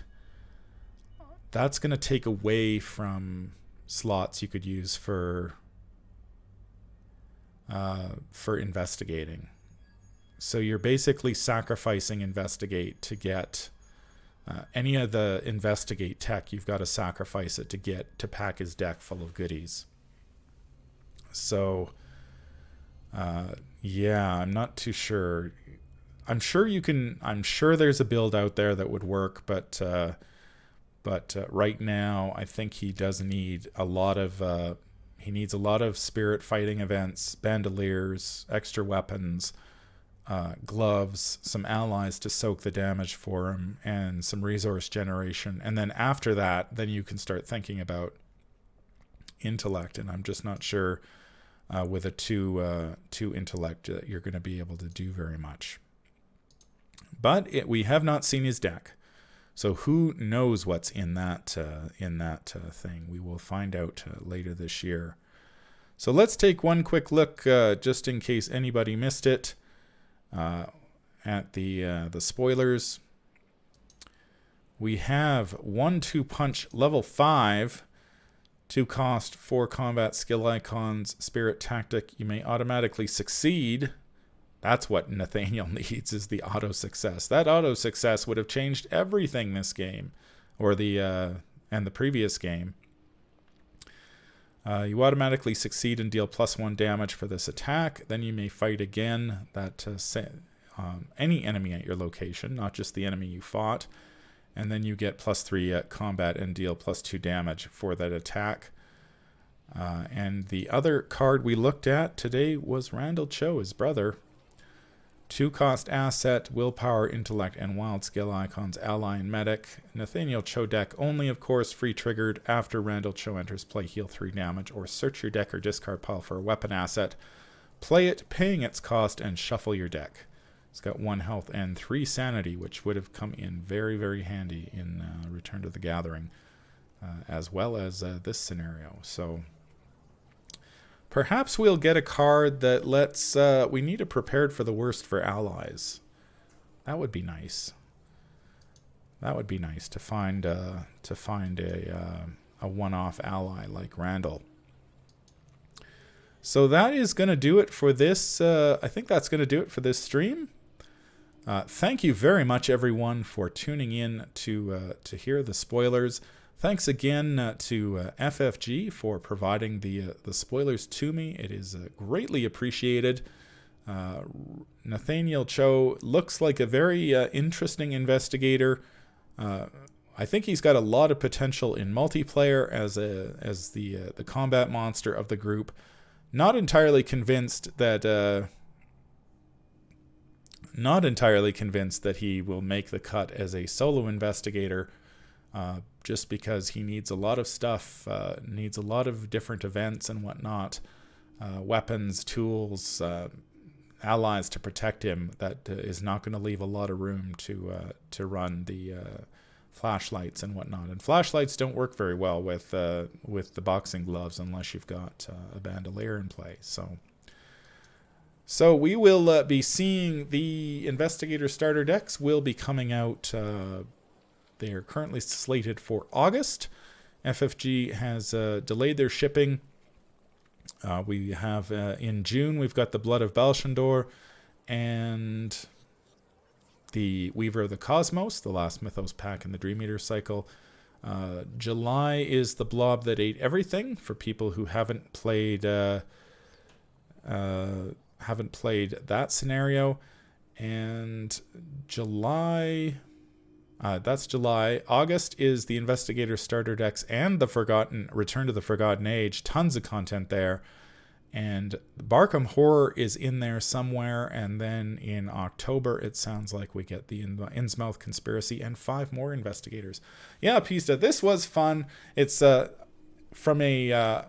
That's going to take away from slots you could use for investigating. So you're basically sacrificing investigate to get... any of the investigate tech, you've got to sacrifice it to pack his deck full of goodies. So, yeah, I'm not too sure. I'm sure there's a build out there that would work, but right now I think he does need a lot of. He needs a lot of spirit fighting events, bandoliers, extra weapons, gloves, some allies to soak the damage for him, and some resource generation. And then after that, then you can start thinking about intellect. And I'm just not sure with a two intellect that you're going to be able to do very much. But we have not seen his deck, so who knows what's in that thing? We will find out later this year. So let's take one quick look, just in case anybody missed it. At the spoilers, we have 1/2 punch level 5, 2 cost, 4 combat skill icons, spirit tactic. You may automatically succeed. That's what Nathaniel needs, is the auto success. That auto success would have changed everything this game, or and the previous game. You automatically succeed and deal +1 damage for this attack. Then you may fight again. That any enemy at your location, not just the enemy you fought. And then you get +3 at combat and deal +2 damage for that attack. And the other card we looked at today was Nathaniel Cho, his brother. 2-cost asset, willpower, intellect, and wild skill icons, ally, and medic. Nathaniel Cho deck only, of course, free triggered after Nathaniel Cho enters play, heal 3 damage, or search your deck or discard pile for a weapon asset. Play it, paying its cost, and shuffle your deck. It's got 1 health and 3 sanity, which would have come in very, very handy in Return to the Gathering, as well as this scenario. So perhaps we'll get a card that lets... we need a prepared for the worst for allies. That would be nice. That would be nice to find a one-off ally like Randall. So that is going to do it for this. I think that's going to do it for this stream. Thank you very much, everyone, for tuning in to hear the spoilers. Thanks again to FFG for providing the spoilers to me. It is greatly appreciated. Nathaniel Cho looks like a very interesting investigator. I think he's got a lot of potential in multiplayer as the combat monster of the group. Not entirely convinced that he will make the cut as a solo investigator. Just because he needs a lot of stuff, needs a lot of different events and whatnot, weapons, tools, allies to protect him. That is not going to leave a lot of room to run the flashlights and whatnot. And flashlights don't work very well with the boxing gloves unless you've got a bandolier in play. So we will be seeing the Investigator Starter Decks will be coming out. They are currently slated for August. FFG has delayed their shipping. We have in June, we've got the Blood of Balshandor and the Weaver of the Cosmos, the last Mythos pack in the Dream Eater cycle. July is the Blob That Ate Everything for people who haven't played that scenario. And July... that's July. August is the Investigator Starter Decks and the Return to the Forgotten Age. Tons of content there. And Arkham Horror is in there somewhere. And then in October, it sounds like we get the Innsmouth Conspiracy and 5 more Investigators. Yeah, Pista, this was fun. It's from an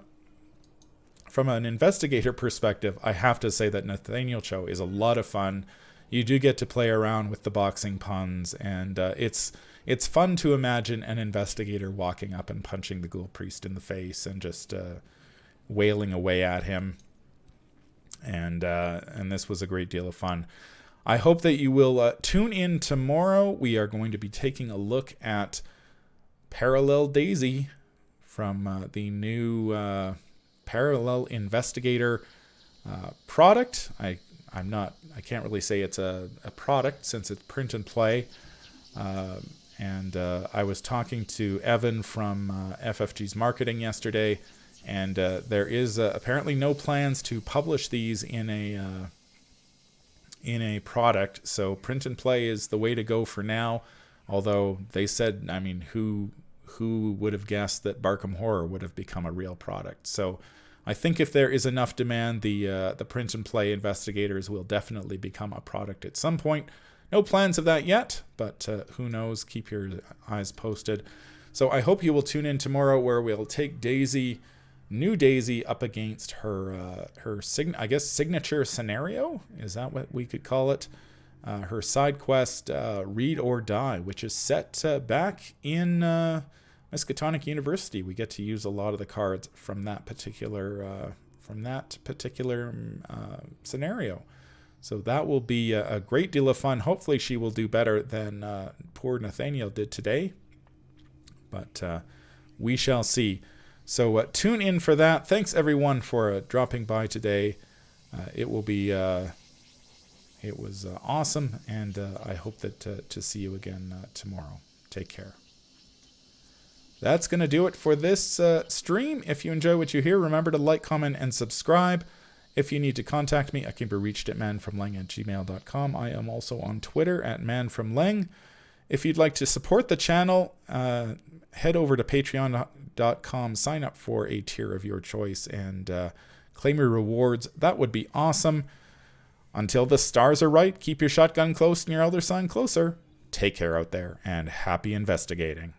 investigator perspective, I have to say that Nathaniel Cho is a lot of fun. You do get to play around with the boxing puns, and it's fun to imagine an investigator walking up and punching the Ghoul Priest in the face and just wailing away at him. And this was a great deal of fun. I hope that you will tune in tomorrow. We are going to be taking a look at Parallel Daisy from the new Parallel Investigator product. I can't really say it's a product since it's print and play. And I was talking to Evan from FFG's marketing yesterday, and there is apparently no plans to publish these in a product. So print and play is the way to go for now. Although they said, I mean, who would have guessed that Arkham Horror would have become a real product? So I think if there is enough demand, the print and play investigators will definitely become a product at some point. No plans of that yet, but who knows? Keep your eyes posted. So I hope you will tune in tomorrow, where we'll take new Daisy, up against her signature scenario. Is that what we could call it? Her side quest, Read or Die, which is set back in Miskatonic University. We get to use a lot of the cards from that particular scenario. So that will be a great deal of fun. Hopefully she will do better than poor Nathaniel did today. But we shall see. So tune in for that. Thanks everyone for dropping by today. It will be it was awesome, and I hope that to see you again tomorrow. Take care. That's going to do it for this stream. If you enjoy what you hear, remember to like, comment, and subscribe. If you need to contact me, I can be reached at manfromleng@gmail.com. I am also on Twitter at manfromleng. If you'd like to support the channel, head over to patreon.com, sign up for a tier of your choice, and claim your rewards. That would be awesome. Until the stars are right, keep your shotgun close and your elder sign closer. Take care out there, and happy investigating.